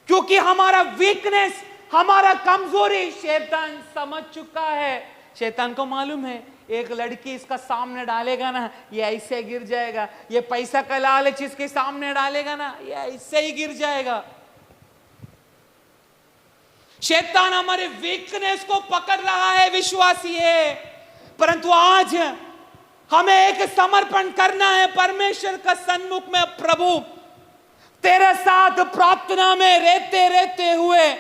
क्योंकि हमारा वीकनेस, हमारा कमजोरी शैतान समझ चुका है। शैतान को मालूम है एक लड़की इसका सामने डालेगा ना ये ऐसे गिर जाएगा, ये पैसा का लालच इसके सामने डालेगा ना ये ऐसे ही गिर जाएगा। शैतान हमारे वीकनेस को पकड़ रहा है, विश्वासी है। परंतु आज हमें एक समर्पण करना है परमेश्वर का सन्मुख में। प्रभु तेरे साथ प्रार्थना में रहते रहते हुए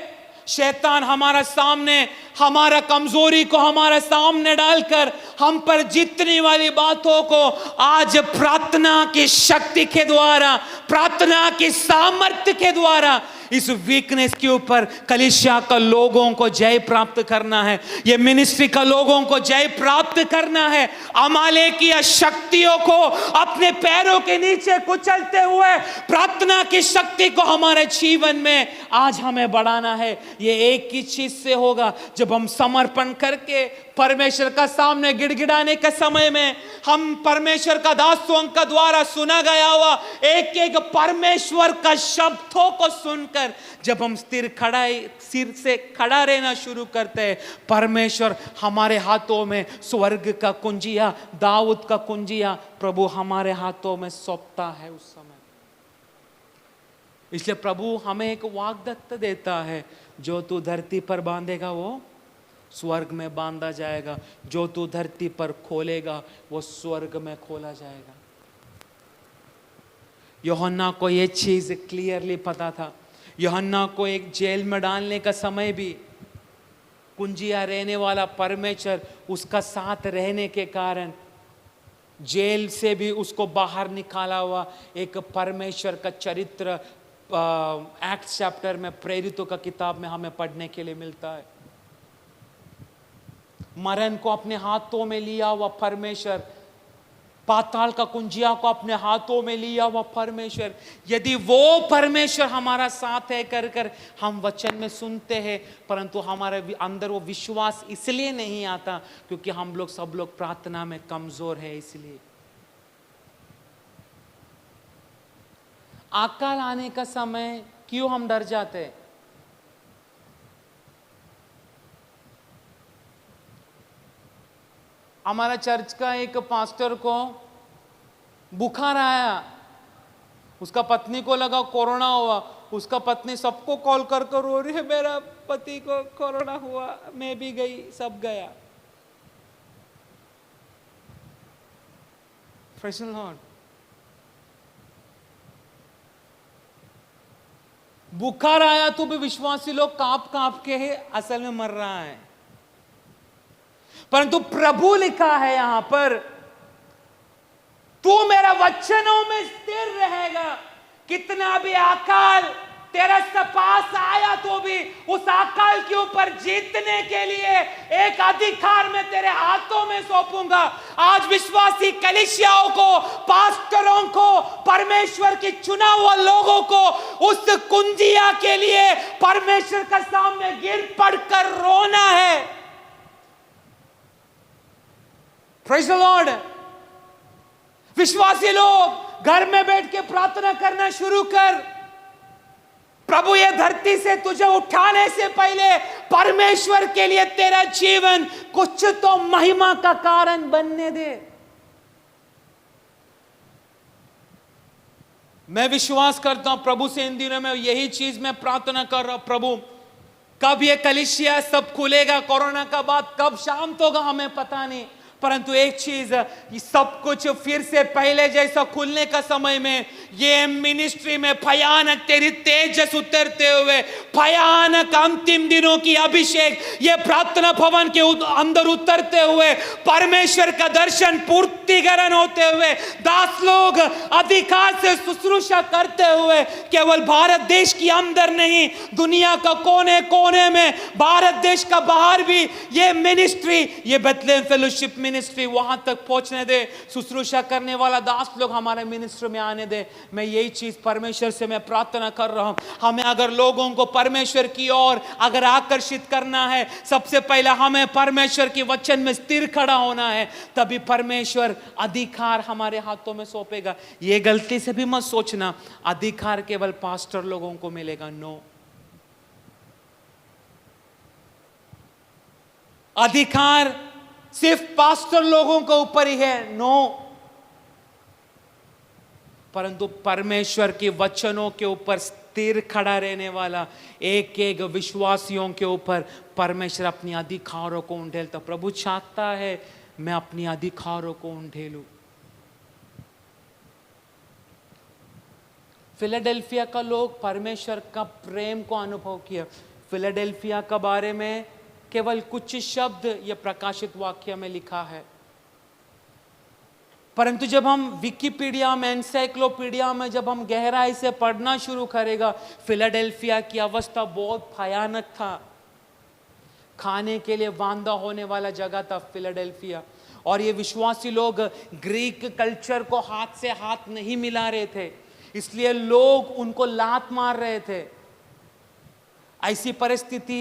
शैतान हमारा सामने, हमारा कमजोरी को हमारे सामने डालकर हम पर जीतने वाली बातों को आज प्रार्थना की शक्ति के द्वारा, प्रार्थना की सामर्थ्य के द्वारा इस वीकनेस के ऊपर कलीसिया का लोगों को जय प्राप्त करना है, ये मिनिस्ट्री का लोगों को जय प्राप्त करना है। अमालेकीय शक्तियों को अपने पैरों के नीचे कुचलते हुए प्रार्थना की शक्ति को हमारे जीवन में आज हमें बढ़ाना है। ये एक ही चीज से होगा, जब हम समर्पण करके परमेश्वर का सामने गिड़गिड़ाने के समय में हम परमेश्वर का दासों का द्वारा सुना गया हुआ एक एक परमेश्वर का शब्दों को सुनकर जब हम सिर से खड़ा रहना शुरू करते हैं, परमेश्वर हमारे हाथों में स्वर्ग का कुंजिया, दाऊद का कुंजिया प्रभु हमारे हाथों में सौंपता है उस समय। इसलिए प्रभु हमें एक वाग्दत्त देता है, जो तू धरती पर बांधेगा वो स्वर्ग में बांधा जाएगा, जो तू धरती पर खोलेगा वो स्वर्ग में खोला जाएगा। यूहन्ना को ये चीज क्लियरली पता था। यूहन्ना को एक जेल में डालने का समय भी कुंजिया रहने वाला परमेश्वर उसका साथ रहने के कारण जेल से भी उसको बाहर निकाला हुआ एक परमेश्वर का चरित्र एक्ट चैप्टर में, प्रेरितों का किताब में हमें पढ़ने के लिए मिलता है। मरण को अपने हाथों में लिया हुआ परमेश्वर, पाताल का कुंजिया को अपने हाथों में लिया हुआ परमेश्वर, यदि वो परमेश्वर हमारा साथ है कर कर हम वचन में सुनते हैं, परंतु हमारे अंदर वो विश्वास इसलिए नहीं आता क्योंकि हम लोग सब लोग प्रार्थना में कमजोर है। इसलिए अकाल आने का समय क्यों हम डर जाते हैं? हमारा चर्च का एक पास्टर को बुखार आया, उसका पत्नी को लगा कोरोना हुआ, उसका पत्नी सबको कॉल कर कर रो रही है, मेरा पति को कोरोना हुआ, मैं भी गई, सब गया। Praise the Lord. बुखार आया तो भी विश्वासी लोग कांप कांप के ही असल में मर रहा है, परंतु प्रभु लिखा है यहां पर, तू मेरा वचनों में स्थिर रहेगा। कितना भी अकाल तेरे पास आया तो भी उस अकाल के ऊपर जीतने के लिए एक अधिकार मैं तेरे हाथों में सौंपूंगा। आज विश्वासी कलीसियाओं को, पास्टरों को, परमेश्वर के चुना हुआ लोगों को उस कुंजिया के लिए परमेश्वर के सामने गिर पड़कर रोना है। Praise the Lord. विश्वासी लोग घर में बैठ के प्रार्थना करना शुरू कर। प्रभु ये धरती से तुझे उठाने से पहले परमेश्वर के लिए तेरा जीवन कुछ तो महिमा का कारण बनने दे। मैं विश्वास करता हूं प्रभु से इन दिनों में यही चीज मैं प्रार्थना कर रहा हूं, प्रभु कब ये कलीसिया सब खुलेगा, कोरोना का बाद कब शांत होगा हमें पता नहीं, परंतु एक चीज, सब कुछ फिर से पहले जैसा खुलने का समय में ये मिनिस्ट्री में भयानक तेरी तेजस उतरते हुए, भयानक अंतिम दिनों की अभिषेक ये प्रार्थना भवन के अंदर उतरते हुए, परमेश्वर का दर्शन पूर्तिकरण होते हुए, दास लोग अधिकार से शुश्रूषा करते हुए केवल भारत देश के अंदर नहीं, दुनिया का कोने कोने में, भारत देश का बाहर भी ये मिनिस्ट्री, ये बेथलेहम फेलोशिप मिनिस्ट्री वहां तक पहुंचने दे। शुश्रूषा करने वाला दास लोग हमारे मिनिस्ट्री में आने दे। मैं यही चीज परमेश्वर से मैं प्रार्थना कर रहा हूं। हमें अगर लोगों को परमेश्वर की ओर अगर आकर्षित करना है, सबसे पहले हमें परमेश्वर के वचन में स्थिर खड़ा होना है, तभी परमेश्वर अधिकार हमारे हाथों में सौंपेगा। ये गलती से भी मत सोचना अधिकार केवल पास्टर लोगों को मिलेगा। नो, अधिकार सिर्फ पास्टर लोगों के ऊपर ही है, नो, परंतु परमेश्वर के वचनों के ऊपर स्थिर खड़ा रहने वाला एक एक विश्वासियों के ऊपर परमेश्वर अपनी अधिकारों को उंडेलता। प्रभु चाहता है मैं अपनी अधिकारों को उंडेलूं। फिलाडेल्फिया का लोग परमेश्वर का प्रेम को अनुभव किया। फिलाडेल्फिया के बारे में केवल कुछ शब्द ये प्रकाशित वाक्य में लिखा है। परंतु जब हम विकिपीडिया में, एनसाइक्लोपीडिया में जब हम गहराई से पढ़ना शुरू करेगा, फिलाडेल्फिया की अवस्था बहुत भयानक था। खाने के लिए वांदा होने वाला जगह था फिलाडेल्फिया। और ये विश्वासी लोग ग्रीक कल्चर को हाथ से हाथ नहीं मिला रहे थे, इसलिए लोग उनको लात मार रहे थे। ऐसी परिस्थिति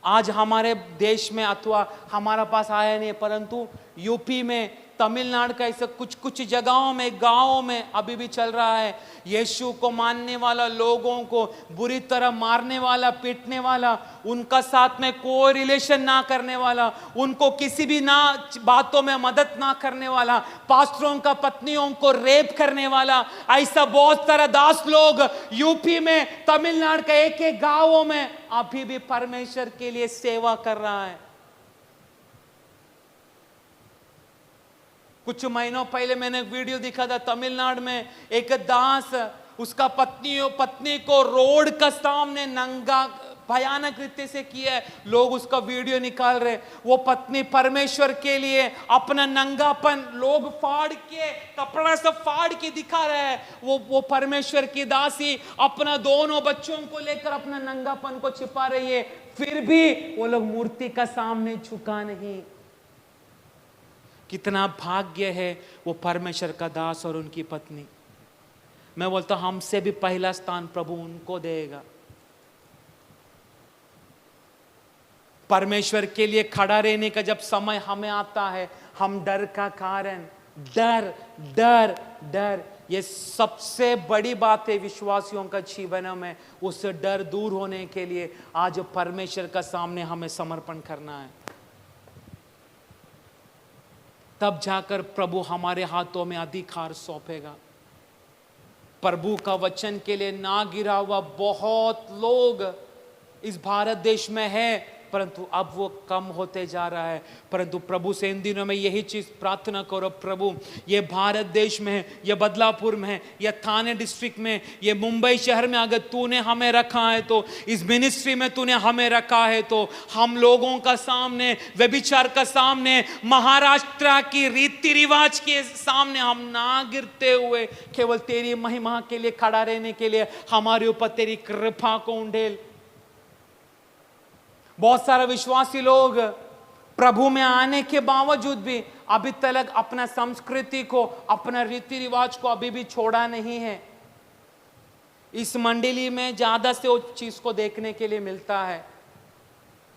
आज हमारे देश में अथवा हमारा पास आया नहीं, परंतु यूपी में, तमिलनाडु का ऐसे कुछ कुछ जगहों में, गांवों में अभी भी चल रहा है। यीशु को मानने वाला, लोगों को बुरी तरह मारने वाला, पीटने वाला, उनका साथ में कोई रिलेशन ना करने वाला, उनको किसी भी ना बातों में मदद ना करने वाला, पास्टरों का पत्नियों को रेप करने वाला, ऐसा बहुत सारा दास लोग यूपी में, तमिलनाडु के एक एक गांवों में अभी भी परमेश्वर के लिए सेवा कर रहा है। कुछ महीनों पहले मैंने एक वीडियो दिखा था, तमिलनाडु में एक दास उसका पत्नी को रोड का सामने नंगा भयानक रीति से किया है। लोग उसका वीडियो निकाल रहे। वो पत्नी परमेश्वर के लिए अपना नंगापन लोग फाड़ के, कपड़ा सब फाड़ के दिखा रहा है। वो परमेश्वर की दासी अपना दोनों बच्चों को लेकर अपना नंगापन को छिपा रही है, फिर भी वो लोग मूर्ति का सामने झुका नहीं। कितना भाग्य है वो परमेश्वर का दास और उनकी पत्नी। मैं बोलता हूं हमसे भी पहला स्थान प्रभु उनको देगा। परमेश्वर के लिए खड़ा रहने का जब समय हमें आता है, हम डर का कारण, डर डर डर, ये सबसे बड़ी बात है विश्वासियों का जीवन में। उस डर दूर होने के लिए आज परमेश्वर का सामने हमें समर्पण करना है, तब जाकर प्रभु हमारे हाथों में अधिकार सौंपेगा। प्रभु का वचन के लिए ना गिरा हुआ बहुत लोग इस भारत देश में है, परंतु अब वो कम होते जा रहा है। परंतु प्रभु से इन दिनों में यही चीज प्रार्थना करो, प्रभु ये भारत देश में है, ये बदलापुर में है, ये थाने डिस्ट्रिक्ट में, ये मुंबई शहर में अगर तूने हमें रखा है, तो इस मिनिस्ट्री में तूने हमें रखा है, तो हम लोगों का सामने, व्यभिचार का सामने, महाराष्ट्र की रीति रिवाज के सामने हम ना गिरते हुए केवल तेरी महिमा के लिए खड़ा रहने के लिए हमारे ऊपर तेरी कृपा को उंडेल। बहुत सारे विश्वासी लोग प्रभु में आने के बावजूद भी अभी तक अपना संस्कृति को, अपना रीति रिवाज को अभी भी छोड़ा नहीं है। इस मंडली में ज्यादा से उस चीज को देखने के लिए मिलता है,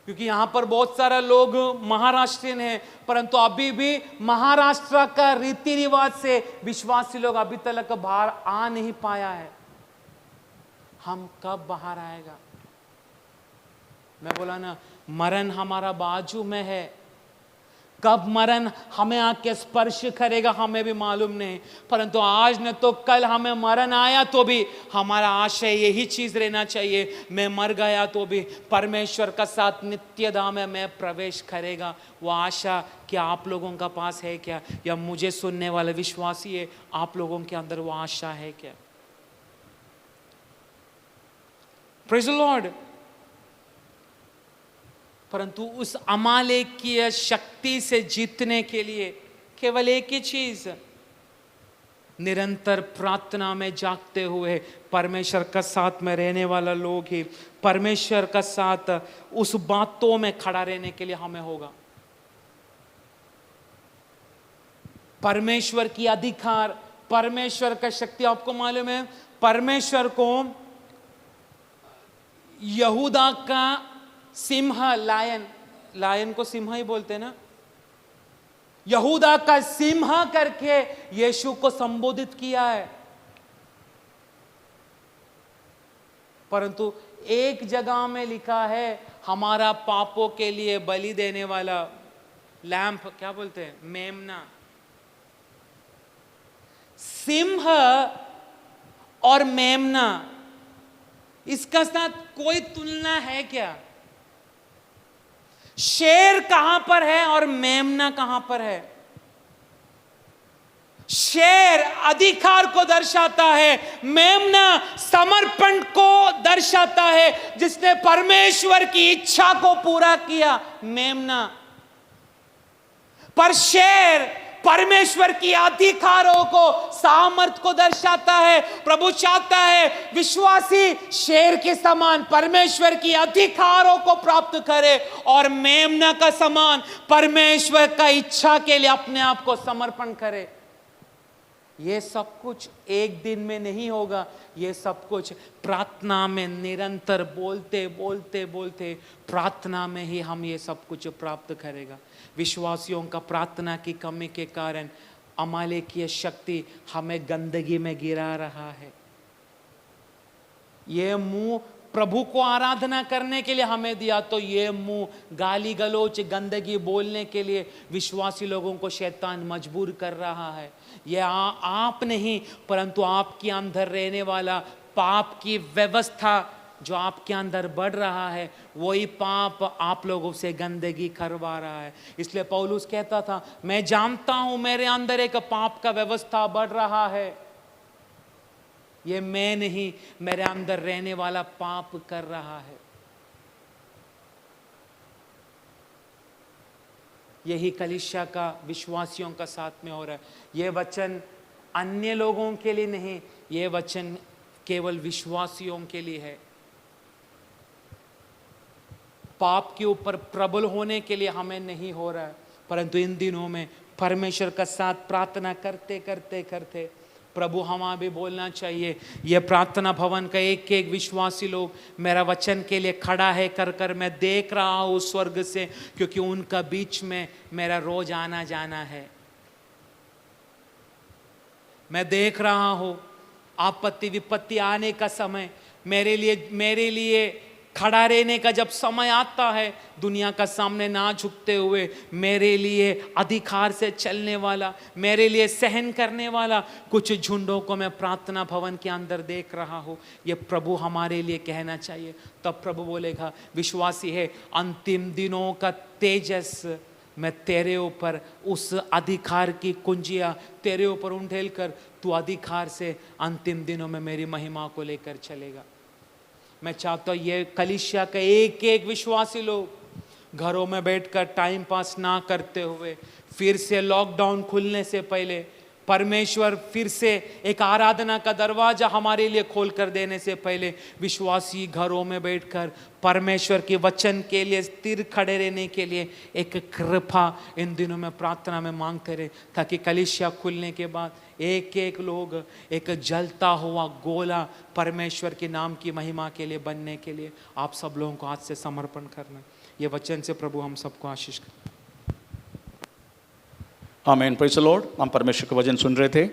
क्योंकि यहां पर बहुत सारे लोग महाराष्ट्रियन हैं, परंतु अभी भी महाराष्ट्र का रीति रिवाज से विश्वासी लोग अभी तक बाहर आ नहीं पाया है। हम कब बाहर आएगा? मैं बोला ना, मरण हमारा बाजू में है, कब मरण हमें आके स्पर्श करेगा हमें भी मालूम नहीं, परंतु आज न तो कल हमें मरण आया तो भी हमारा आशय यही चीज रहना चाहिए, मैं मर गया तो भी परमेश्वर का साथ नित्य धाम में मैं प्रवेश करेगा। वो आशा क्या आप लोगों का पास है क्या, या मुझे सुनने वाले विश्वासी है, आप लोगों के अंदर वो आशा है क्या? Praise the Lord. परंतु उस अमालेकीय शक्ति से जीतने के लिए केवल एक ही चीज, निरंतर प्रार्थना में जागते हुए परमेश्वर का साथ में रहने वाला लोग ही परमेश्वर का साथ उस बातों में खड़ा रहने के लिए हमें होगा। परमेश्वर की अधिकार, परमेश्वर का शक्ति, आपको मालूम है परमेश्वर को यहूदा का सिंह, लायन को सिंह ही बोलते ना, यहूदा का सिंह करके यीशु को संबोधित किया है। परंतु एक जगह में लिखा है हमारा पापों के लिए बलि देने वाला लैंप, क्या बोलते हैं, मेमना। सिंह और मेमना, इसका साथ कोई तुलना है क्या? शेर कहां पर है और मेमना कहां पर है? शेर अधिकार को दर्शाता है, मेमना समर्पण को दर्शाता है, जिसने परमेश्वर की इच्छा को पूरा किया, मेमना। पर शेर परमेश्वर की अधिकारों को, सामर्थ को दर्शाता है। प्रभु चाहता है विश्वासी शेर के समान परमेश्वर की अधिकारों को प्राप्त करे और मेमना का समान परमेश्वर का इच्छा के लिए अपने आप को समर्पण करे। ये सब कुछ एक दिन में नहीं होगा, ये सब कुछ प्रार्थना में निरंतर बोलते बोलते बोलते प्रार्थना में ही हम ये सब कुछ प्राप्त करेगा। विश्वासियों का प्रार्थना की कमी के कारण अमालेकीय शक्ति हमें गंदगी में गिरा रहा है। ये मुंह प्रभु को आराधना करने के लिए हमें दिया, तो ये मुंह गाली गलोच गंदगी बोलने के लिए विश्वासी लोगों को शैतान मजबूर कर रहा है। ये आप नहीं, परंतु आपके अंदर रहने वाला पाप की व्यवस्था जो आपके अंदर बढ़ रहा है, वही पाप आप लोगों से गंदगी करवा रहा है। इसलिए पौलुस कहता था, मैं जानता हूं मेरे अंदर एक पाप का व्यवस्था बढ़ रहा है। ये मैं नहीं, मेरे अंदर रहने वाला पाप कर रहा है। यही कलीसिया का विश्वासियों का साथ में हो रहा है। ये वचन अन्य लोगों के लिए नहीं, ये वचन केवल विश्वासियों के लिए है। पाप के ऊपर प्रबल होने के लिए हमें नहीं हो रहा है, परंतु इन दिनों में परमेश्वर का साथ प्रार्थना करते करते करते प्रभु हमें भी बोलना चाहिए। यह प्रार्थना भवन का एक एक विश्वासी लोग मेरा वचन के लिए खड़ा है कर कर मैं देख रहा हूँ स्वर्ग से, क्योंकि उनका बीच में मेरा रोज आना जाना है। मैं देख रहा हूँ आपत्ति विपत्ति आने का समय मेरे लिए खड़ा रहने का जब समय आता है, दुनिया का सामने ना झुकते हुए मेरे लिए अधिकार से चलने वाला, मेरे लिए सहन करने वाला कुछ झुंडों को मैं प्रार्थना भवन के अंदर देख रहा हूँ। ये प्रभु हमारे लिए कहना चाहिए। तब प्रभु बोलेगा, विश्वासी है, अंतिम दिनों का तेजस मैं तेरे ऊपर, उस अधिकार की कुंजियां तेरे ऊपर उंडेल कर तू अधिकार से अंतिम दिनों में मेरी महिमा को लेकर चलेगा। मैं चाहता हूँ ये कलीसिया का एक एक विश्वासी लोग घरों में बैठकर टाइम पास ना करते हुए, फिर से लॉकडाउन खुलने से पहले, परमेश्वर फिर से एक आराधना का दरवाजा हमारे लिए खोल कर देने से पहले, विश्वासी घरों में बैठकर परमेश्वर के वचन के लिए स्थिर खड़े रहने के लिए एक कृपा इन दिनों में प्रार्थना में मांगते रहे, ताकि कलीसिया खुलने के बाद एक एक लोग एक जलता हुआ गोला परमेश्वर के नाम की महिमा के लिए बनने के लिए आप सब लोगों को आज से समर्पण करना। ये वचन से प्रभु हम सबको आशीष करें। आमीन, प्रेज़ द लॉर्ड। हम परमेश्वर का वचन सुन रहे थे।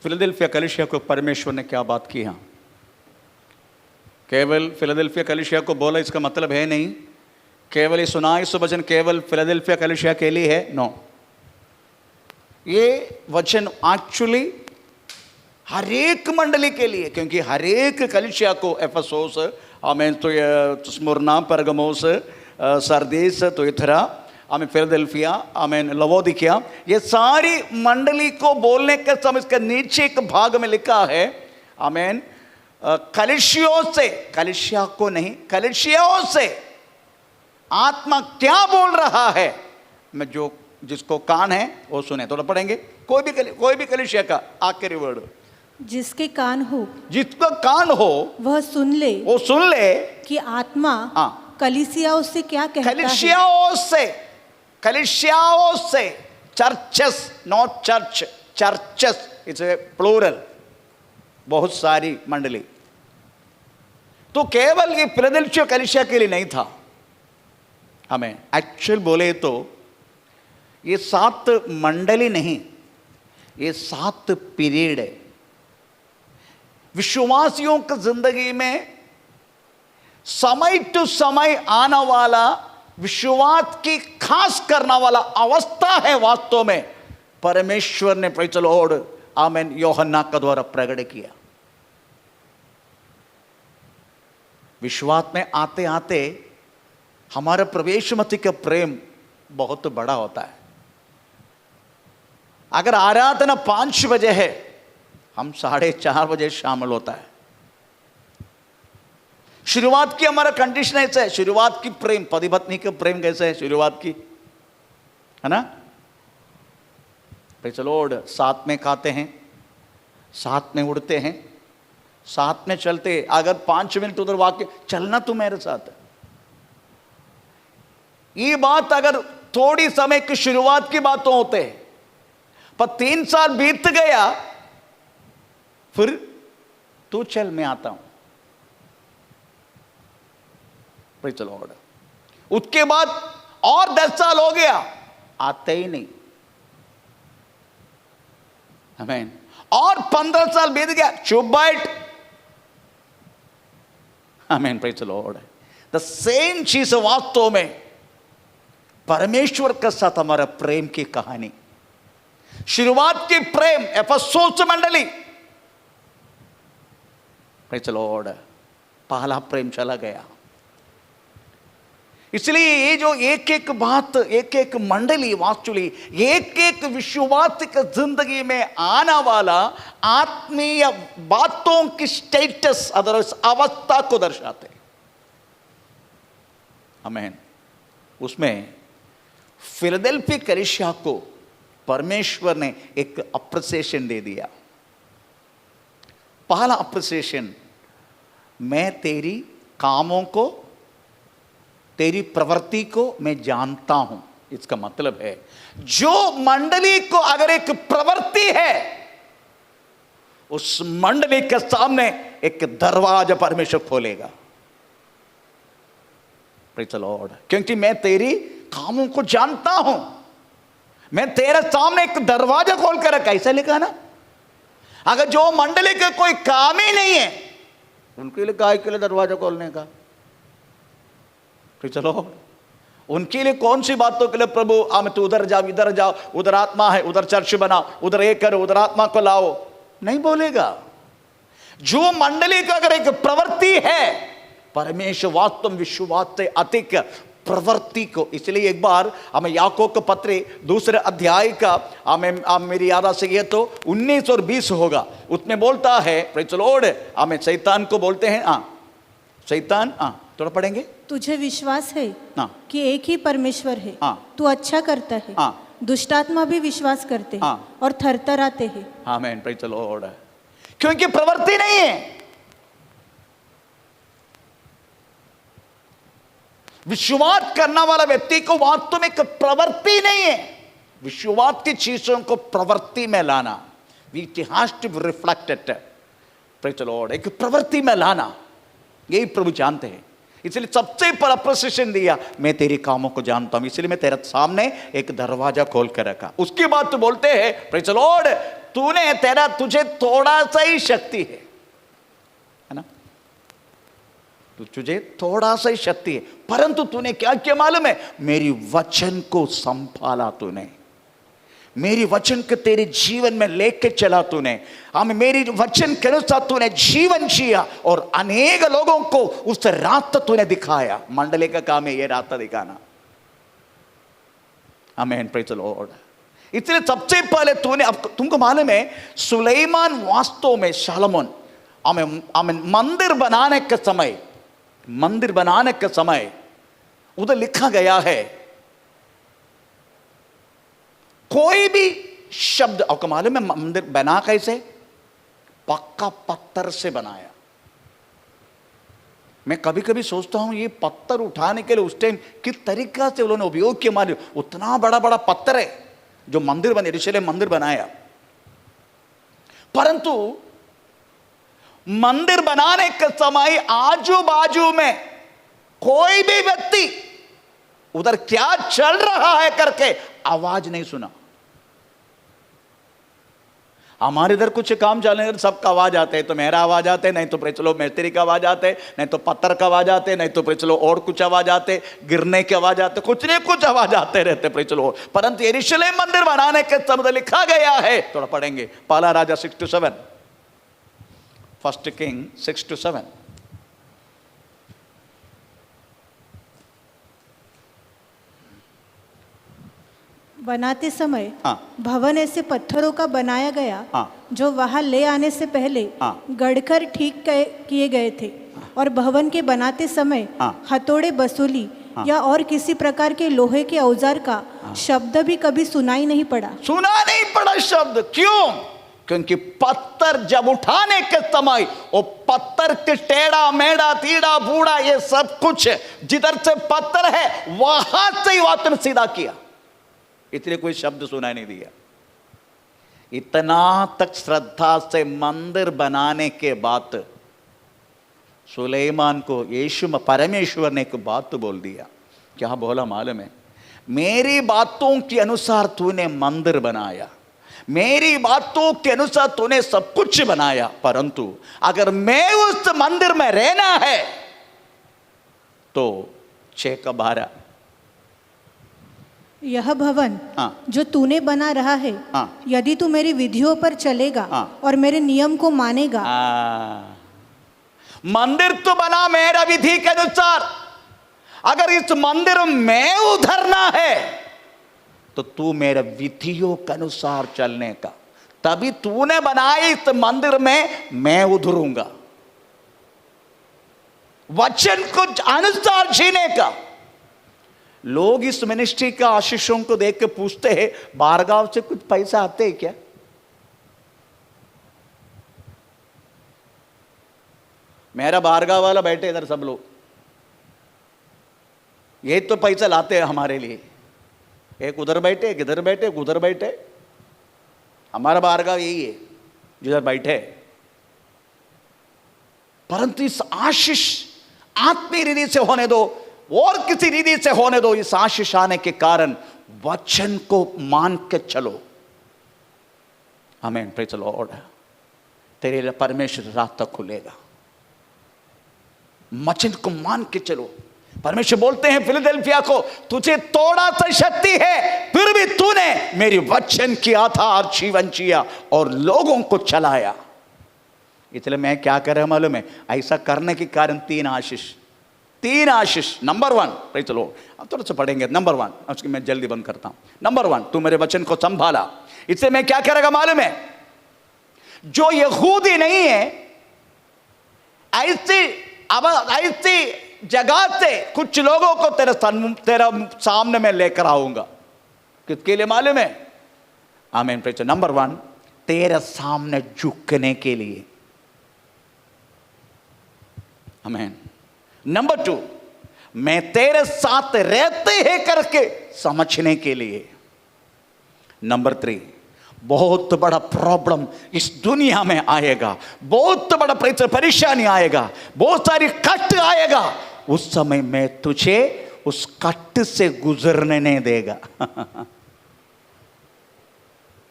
फिलाडेल्फिया कलीसिया को परमेश्वर ने क्या बात की। यहाँ केवल फिलाडेल्फिया कलीसिया को बोला इसका मतलब है नहीं केवल ये सुना इस वचन केवल फिलाडेल्फिया कलीसिया के लिए है, नो। ये वचन एक्चुअली हर एक मंडली के लिए, क्योंकि हर एक कलीसिया को एफेसोस, आमीन, तो स्मुरना, परगमोस, सरदीस, तुयथरा, आमीन, फिलाडेल्फिया, आमीन, लवोदिकिया, ये सारी मंडली को बोलने के समय इसके नीचे एक भाग में लिखा है, आमीन, कलीसियों से, कलीसिया को नहीं, कलीसियों से आत्मा क्या बोल रहा है। मैं जो जिसको कान है वो सुने। थोड़ा पढ़ेंगे, कोई भी कलीसिया का आखिरी वर्ड, जिसके कान हो, जिसका कान हो वह सुन ले, वो सुन ले कि आत्मा कलीसियाओं से क्या कहता है। कलीसियाओं से, churches, not church, churches, it's a plural, बहुत सारी मंडली। तो केवल ये फिलाडेल्फिया कलीसिया के लिए नहीं था। हमें एक्चुअल बोले तो ये 7 मंडली नहीं, ये 7 पीरियड है। विश्वासियों की जिंदगी में समय टू समय आने वाला विश्वास की खास करने वाला अवस्था है। वास्तव में परमेश्वर ने, प्रेज़ द लॉर्ड, आमीन, यूहन्ना का द्वारा प्रकट किया। विश्वास में आते आते हमारा प्रवेश मत का प्रेम बहुत बड़ा होता है। अगर आराधना 5 बजे है, हम 4:30 बजे शामिल होता है। शुरुआत की हमारा कंडीशन ऐसा है, शुरुआत की प्रेम, पति पत्नी का प्रेम कैसे है शुरुआत की, है ना। प्रेज़ द लॉर्ड, साथ में खाते हैं, साथ में उड़ते हैं, साथ में चलते। अगर 5 मिनट उधर वाक्य चलना तू मेरे साथ। ये बात अगर थोड़ी समय की शुरुआत की बातों होते हैं, पर 3 साल बीत गया, फिर तू चल मैं आता हूं। Praise the Lord. उसके बाद और 10 साल हो गया, आते ही नहीं। आमीन। और 15 साल बीत गया, चुप बैठ। आमीन। Praise the Lord. The same चीज वास्तव में परमेश्वर के साथ हमारा प्रेम की कहानी। शुरुआत की प्रेम एफेसुस मंडली, प्रेज़ द लॉर्ड, पहला प्रेम चला गया। इसलिए ये जो एक एक बात, एक एक मंडली, वास्तुली एक एक विश्वासी की जिंदगी में आना वाला आत्मीय बातों की स्टेटस, अदरवाइज अवस्था को दर्शाते। आमीन। उसमें फिलाडेल्फिया कलीसिया को परमेश्वर ने एक अप्रिसिएशन दे दिया। पहला अप्रिसिएशन, मैं तेरी कामों को, तेरी प्रवृत्ति को मैं जानता हूं। इसका मतलब है जो मंडली को अगर एक प्रवृत्ति है, उस मंडली के सामने एक दरवाजा परमेश्वर खोलेगा। Praise the Lord. क्योंकि मैं तेरी कामों को जानता हूं, मैं तेरे सामने एक दरवाजा खोल कर रखा। ऐसा लिखा ना। अगर जो मंडली का कोई काम ही नहीं है, उनके लिए काय के लिए दरवाजा खोलने का? चलो, उनके लिए कौन सी बातों के लिए प्रभु मैं तो उधर जाओ, इधर जाओ, उधर आत्मा है, उधर चर्च बनाओ, उधर ये करो, उधर आत्मा को लाओ, नहीं बोलेगा। जो मंडली का अगर एक प्रवृत्ति है, परमेश्वर वास्तव विश्वास से अधिक प्रवृत्ति को। इसलिए एक बार हमें याकूब के पत्र 2 अध्याय का मेरी याद से ये तो 19 और 20 होगा, उसमें बोलता है, प्रेज़ द लॉर्ड, हमें शैतान को बोलते हैं, शैतान, थोड़ा पढ़ेंगे। तुझे विश्वास है हाँ। कि एक ही परमेश्वर है, हाँ। तू अच्छा करता है, हाँ। दुष्टात्मा भी विश्वास करते हैं हाँ। और थरथराते हैं। आमीन। Praise the Lord. क्योंकि प्रवृत्ति नहीं है। विश्वास करने वाला व्यक्ति को वास्तव में एक प्रवृत्ति नहीं है। विश्वास की चीजों को प्रवृत्ति में लाना, it has to be reflected. Praise the Lord. एक प्रवृत्ति में लाना, यही प्रभु जानते हैं। इसलिए सबसे पहला प्रशिक्षण दिया, मैं तेरे कामों को जानता हूं, इसलिए मैं तेरे सामने एक दरवाजा खोल कर रखा। उसके बाद तो बोलते हैं, प्रेज़ द लॉर्ड, तुझे थोड़ा सा ही शक्ति है ना, तुझे थोड़ा सा ही शक्ति है, परंतु तूने क्या किया मालूम है? मेरी वचन को संभाला तूने, मेरी वचन को तेरे जीवन में लेके चला तूने, मेरी वचन के अनुसार तूने जीवन जिया और अनेक लोगों को उस रास्ता तूने दिखाया। मंडली का काम है ये रास्ता दिखाना। आमीन। Praise the Lord. इसलिए सबसे पहले तूने, अब तुमको मालूम है, सुलेमान वास्तव में शालोमोन मंदिर बनाने के समय उधर लिखा गया है, कोई भी शब्द, आपको मालूम है मंदिर बना कैसे? पक्का पत्थर से बनाया। मैं कभी कभी सोचता हूं ये पत्थर उठाने के लिए उस टाइम किस तरीका से उन्होंने उपयोग किया। मालूम, उतना बड़ा बड़ा पत्थर है जो मंदिर बने, यरूशलेम मंदिर बनाया। परंतु मंदिर बनाने के समय आजू बाजू में कोई भी व्यक्ति उधर क्या चल रहा है करके आवाज नहीं सुना। हमारे इधर कुछ काम चलने सबका आवाज आते हैं, तो मेरा आवाज आते हैं, नहीं तो प्रेज़ द लॉर्ड मिस्त्री का आवाज आते हैं, नहीं तो पत्थर का आवाज आते हैं, नहीं तो प्रेज़ द लॉर्ड और कुछ आवाज आते, गिरने के आवाज आते, कुछ नहीं कुछ आवाज आते रहते प्रेज़ द लॉर्ड। परंतु यरूशलेम मंदिर बनाने के शब्द लिखा गया है, थोड़ा पढ़ेंगे, पहला राजा 6-7, फर्स्ट किंग 6-7। बनाते समय हाँ। भवन ऐसे पत्थरों का बनाया गया हाँ। जो वहां ले आने से पहले हाँ। गढ़कर ठीक किए गए थे, और भवन के बनाते समय हाँ। हथौड़े बसूली या और किसी प्रकार के लोहे के औजार का शब्द भी कभी सुनाई नहीं पड़ा। सुना नहीं पड़ा शब्द, क्यों? क्योंकि पत्थर जब उठाने के समय वो पत्थर के टेढ़ा मेढ़ा तीड़ा बूढ़ा ये सब कुछ जिधर से पत्थर है वहां से ही वास्तव में सीधा किया, इसलिए कोई शब्द सुनाई नहीं दिया। इतना तक श्रद्धा से मंदिर बनाने के बाद सुलेमान को परमेश्वर ने एक बात बोल दिया। क्या बोला मालूम है? मेरी बातों के अनुसार तूने मंदिर बनाया, मेरी बातों के अनुसार तूने सब कुछ बनाया, परंतु अगर मैं उस मंदिर में रहना है तो 6:12 यह भवन हाँ। जो तूने बना रहा है, हाँ। यदि तू मेरी विधियों पर चलेगा हाँ। और मेरे नियम को मानेगा। मंदिर तो बना मेरा विधि के अनुसार, अगर इस मंदिर में उधरना है तो तू मेरे विधियों के अनुसार चलने का, तभी तूने बनाए इस मंदिर में मैं उधरूंगा। वचन को अनुसार जीने का। लोग इस मिनिस्ट्री का आशीषों को देख के पूछते हैं बारगांव से कुछ पैसा आते हैं क्या? मेरा बारगांव वाला बैठे इधर सब लोग, ये तो पैसा लाते हैं हमारे लिए। एक उधर बैठे, एक इधर बैठे, एक उधर बैठे। हमारा बारगांव यही है जिधर बैठे। परंतु इस आशीष आत्मीय रीति से होने दो और किसी रीति से होने दो, इस आशीष आने के कारण वचन को मान के चलो। आमीन, प्रेज़ द लॉर्ड। तेरे लिए परमेश्वर रात तक खुलेगा। वचन को मान के चलो। परमेश्वर बोलते हैं फिलदेल्फिया को, तुझे थोड़ा सा शक्ति है, फिर भी तूने मेरी वचन की आधार जीवन जिया और लोगों को चलाया। इसलिए मैं क्या कर रहा हूं मालूम है? ऐसा करने के कारण 3 आशीष। नंबर 1, प्रेज़ द लॉर्ड, अब थोड़ा सा पढ़ेंगे। नंबर 1, उसकी मैं जल्दी बंद करता हूं। नंबर 1, तू मेरे वचन को संभाला। इससे मैं क्या करेगा मालूम है? जो यहूदी नहीं है, ऐसी जगह से कुछ लोगों को तेरे सामने में लेकर आऊंगा। किसके लिए मालूम है? आमीन, प्रेज़। नंबर 1, तेरे सामने झुकने के लिए। आमीन। नंबर 2, मैं तेरे साथ रहते हैं करके समझने के लिए। नंबर 3, बहुत बड़ा प्रॉब्लम इस दुनिया में आएगा, बहुत बड़ा परेशानी आएगा, बहुत सारी कष्ट आएगा, उस समय मैं तुझे उस कष्ट से गुजरने नहीं देगा।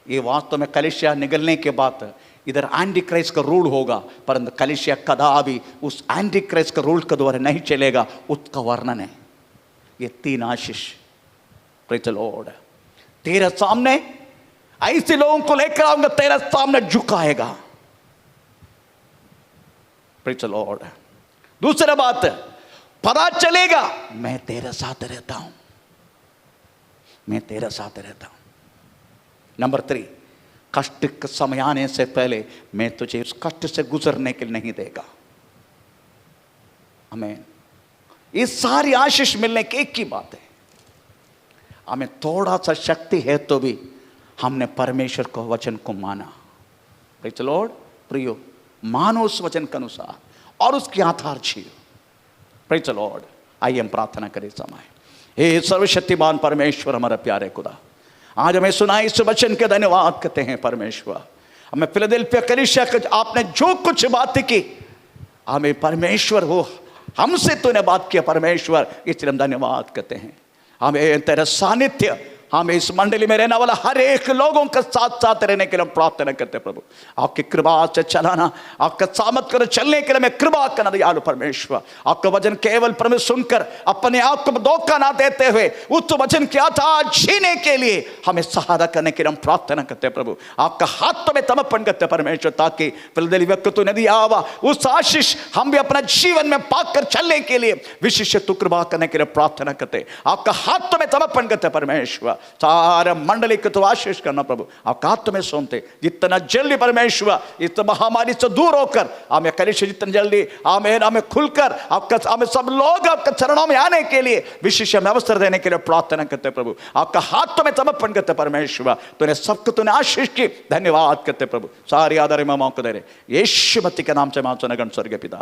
ये वास्तव में कलीसिया निकलने के बाद इधर एंटी क्राइस्ट का रूल होगा, परंतु कलीसिया कदापि उस एंटी क्राइस्ट का रूल के द्वारा नहीं चलेगा। उसका वर्णन है ये 3 आशीष। Praise the Lord. तेरे सामने ऐसे लोगों को लेकर आऊंगा, तेरे सामने झुकाएगा। Praise the Lord. दूसरा बात, पता चलेगा मैं तेरे साथ रहता हूं, मैं तेरे साथ रहता हूं। नंबर 3, कष्ट का समय आने से पहले मैं तुझे उस कष्ट से गुजरने के लिए नहीं देगा। आमीन। ये सारी आशीष मिलने की एक ही बात है, हमें थोड़ा सा शक्ति है तो भी हमने परमेश्वर को वचन को माना। Praise the Lord. प्रियो, मानो उस वचन के अनुसार और उसके आधार जियो। Praise the Lord. आइए हम प्रार्थना करें समय। हे सर्वशक्तिमान परमेश्वर, हमारा प्यारे खुदा, आज हमें सुना इस वचन के धन्यवाद कहते हैं परमेश्वर। हमें फिलदेल्फिया कलीसिया के आपने जो कुछ बात की, हमें परमेश्वर हो हमसे तूने बात किया परमेश्वर, इसलिए हम धन्यवाद कहते हैं। हमें तेरा सानिध्य, हमें इस मंडली में रहने वाला हर एक लोगों के साथ साथ रहने के लिए हम प्रार्थना करते हैं प्रभु। आपकी कृपा से चलाना, आपका सामत कर चलने के लिए मैं कृपा करना दयालु परमेश्वर। आपका वचन केवल परमेश्वर सुनकर अपने आप को धोखा ना देते हुए उस वचन के आधार जीने के लिए हमें सहारा करने के लिए हम प्रार्थना करते हैं प्रभु। आपका हाथ में समर्पण करते हैं परमेश्वर, ताकि फिलदेल्फिया को तूने दिया हुआ उस आशीष हम भी अपना जीवन में पाकर चलने के लिए विशेष तू कृपा करने के लिए प्रार्थना करते हैं। आपका हाथ में समर्पण करते हैं परमेश्वर। सारे मंडली को तो आशीष करना प्रभु, आपका हाथ में सौंपते, जितना जल्दी परमेश्वर इस महामारी से दूर होकर हमें कलीसिया जितना जल्दी आमेन हमें खुलकर आपका हमें सब लोग आपके चरणों में आने के लिए विशेष हमें अवसर देने के लिए प्रार्थना करते प्रभु, आपका हाथ में समर्पण करते परमेश्वर, तूने सबको तूने आशीष की, धन्यवाद करते प्रभु, सारी आदर महिमा को दे रहे यीशु मसीह के नाम से मांगते हैं स्वर्गीय पिता,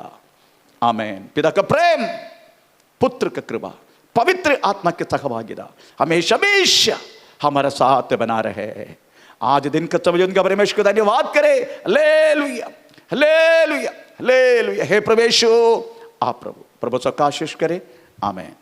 आमेन। पिता का प्रेम, पुत्र का कृपा, पवित्र आत्मा की सहभागिता हमेशा हमेशा हमारे साथ बना रहे। आज दिन का समझ उनका परमेश्वर को धन्यवाद करे। Hallelujah hallelujah hallelujah. हे प्रभु, आप प्रभु सबका आशीष करे, आमेन।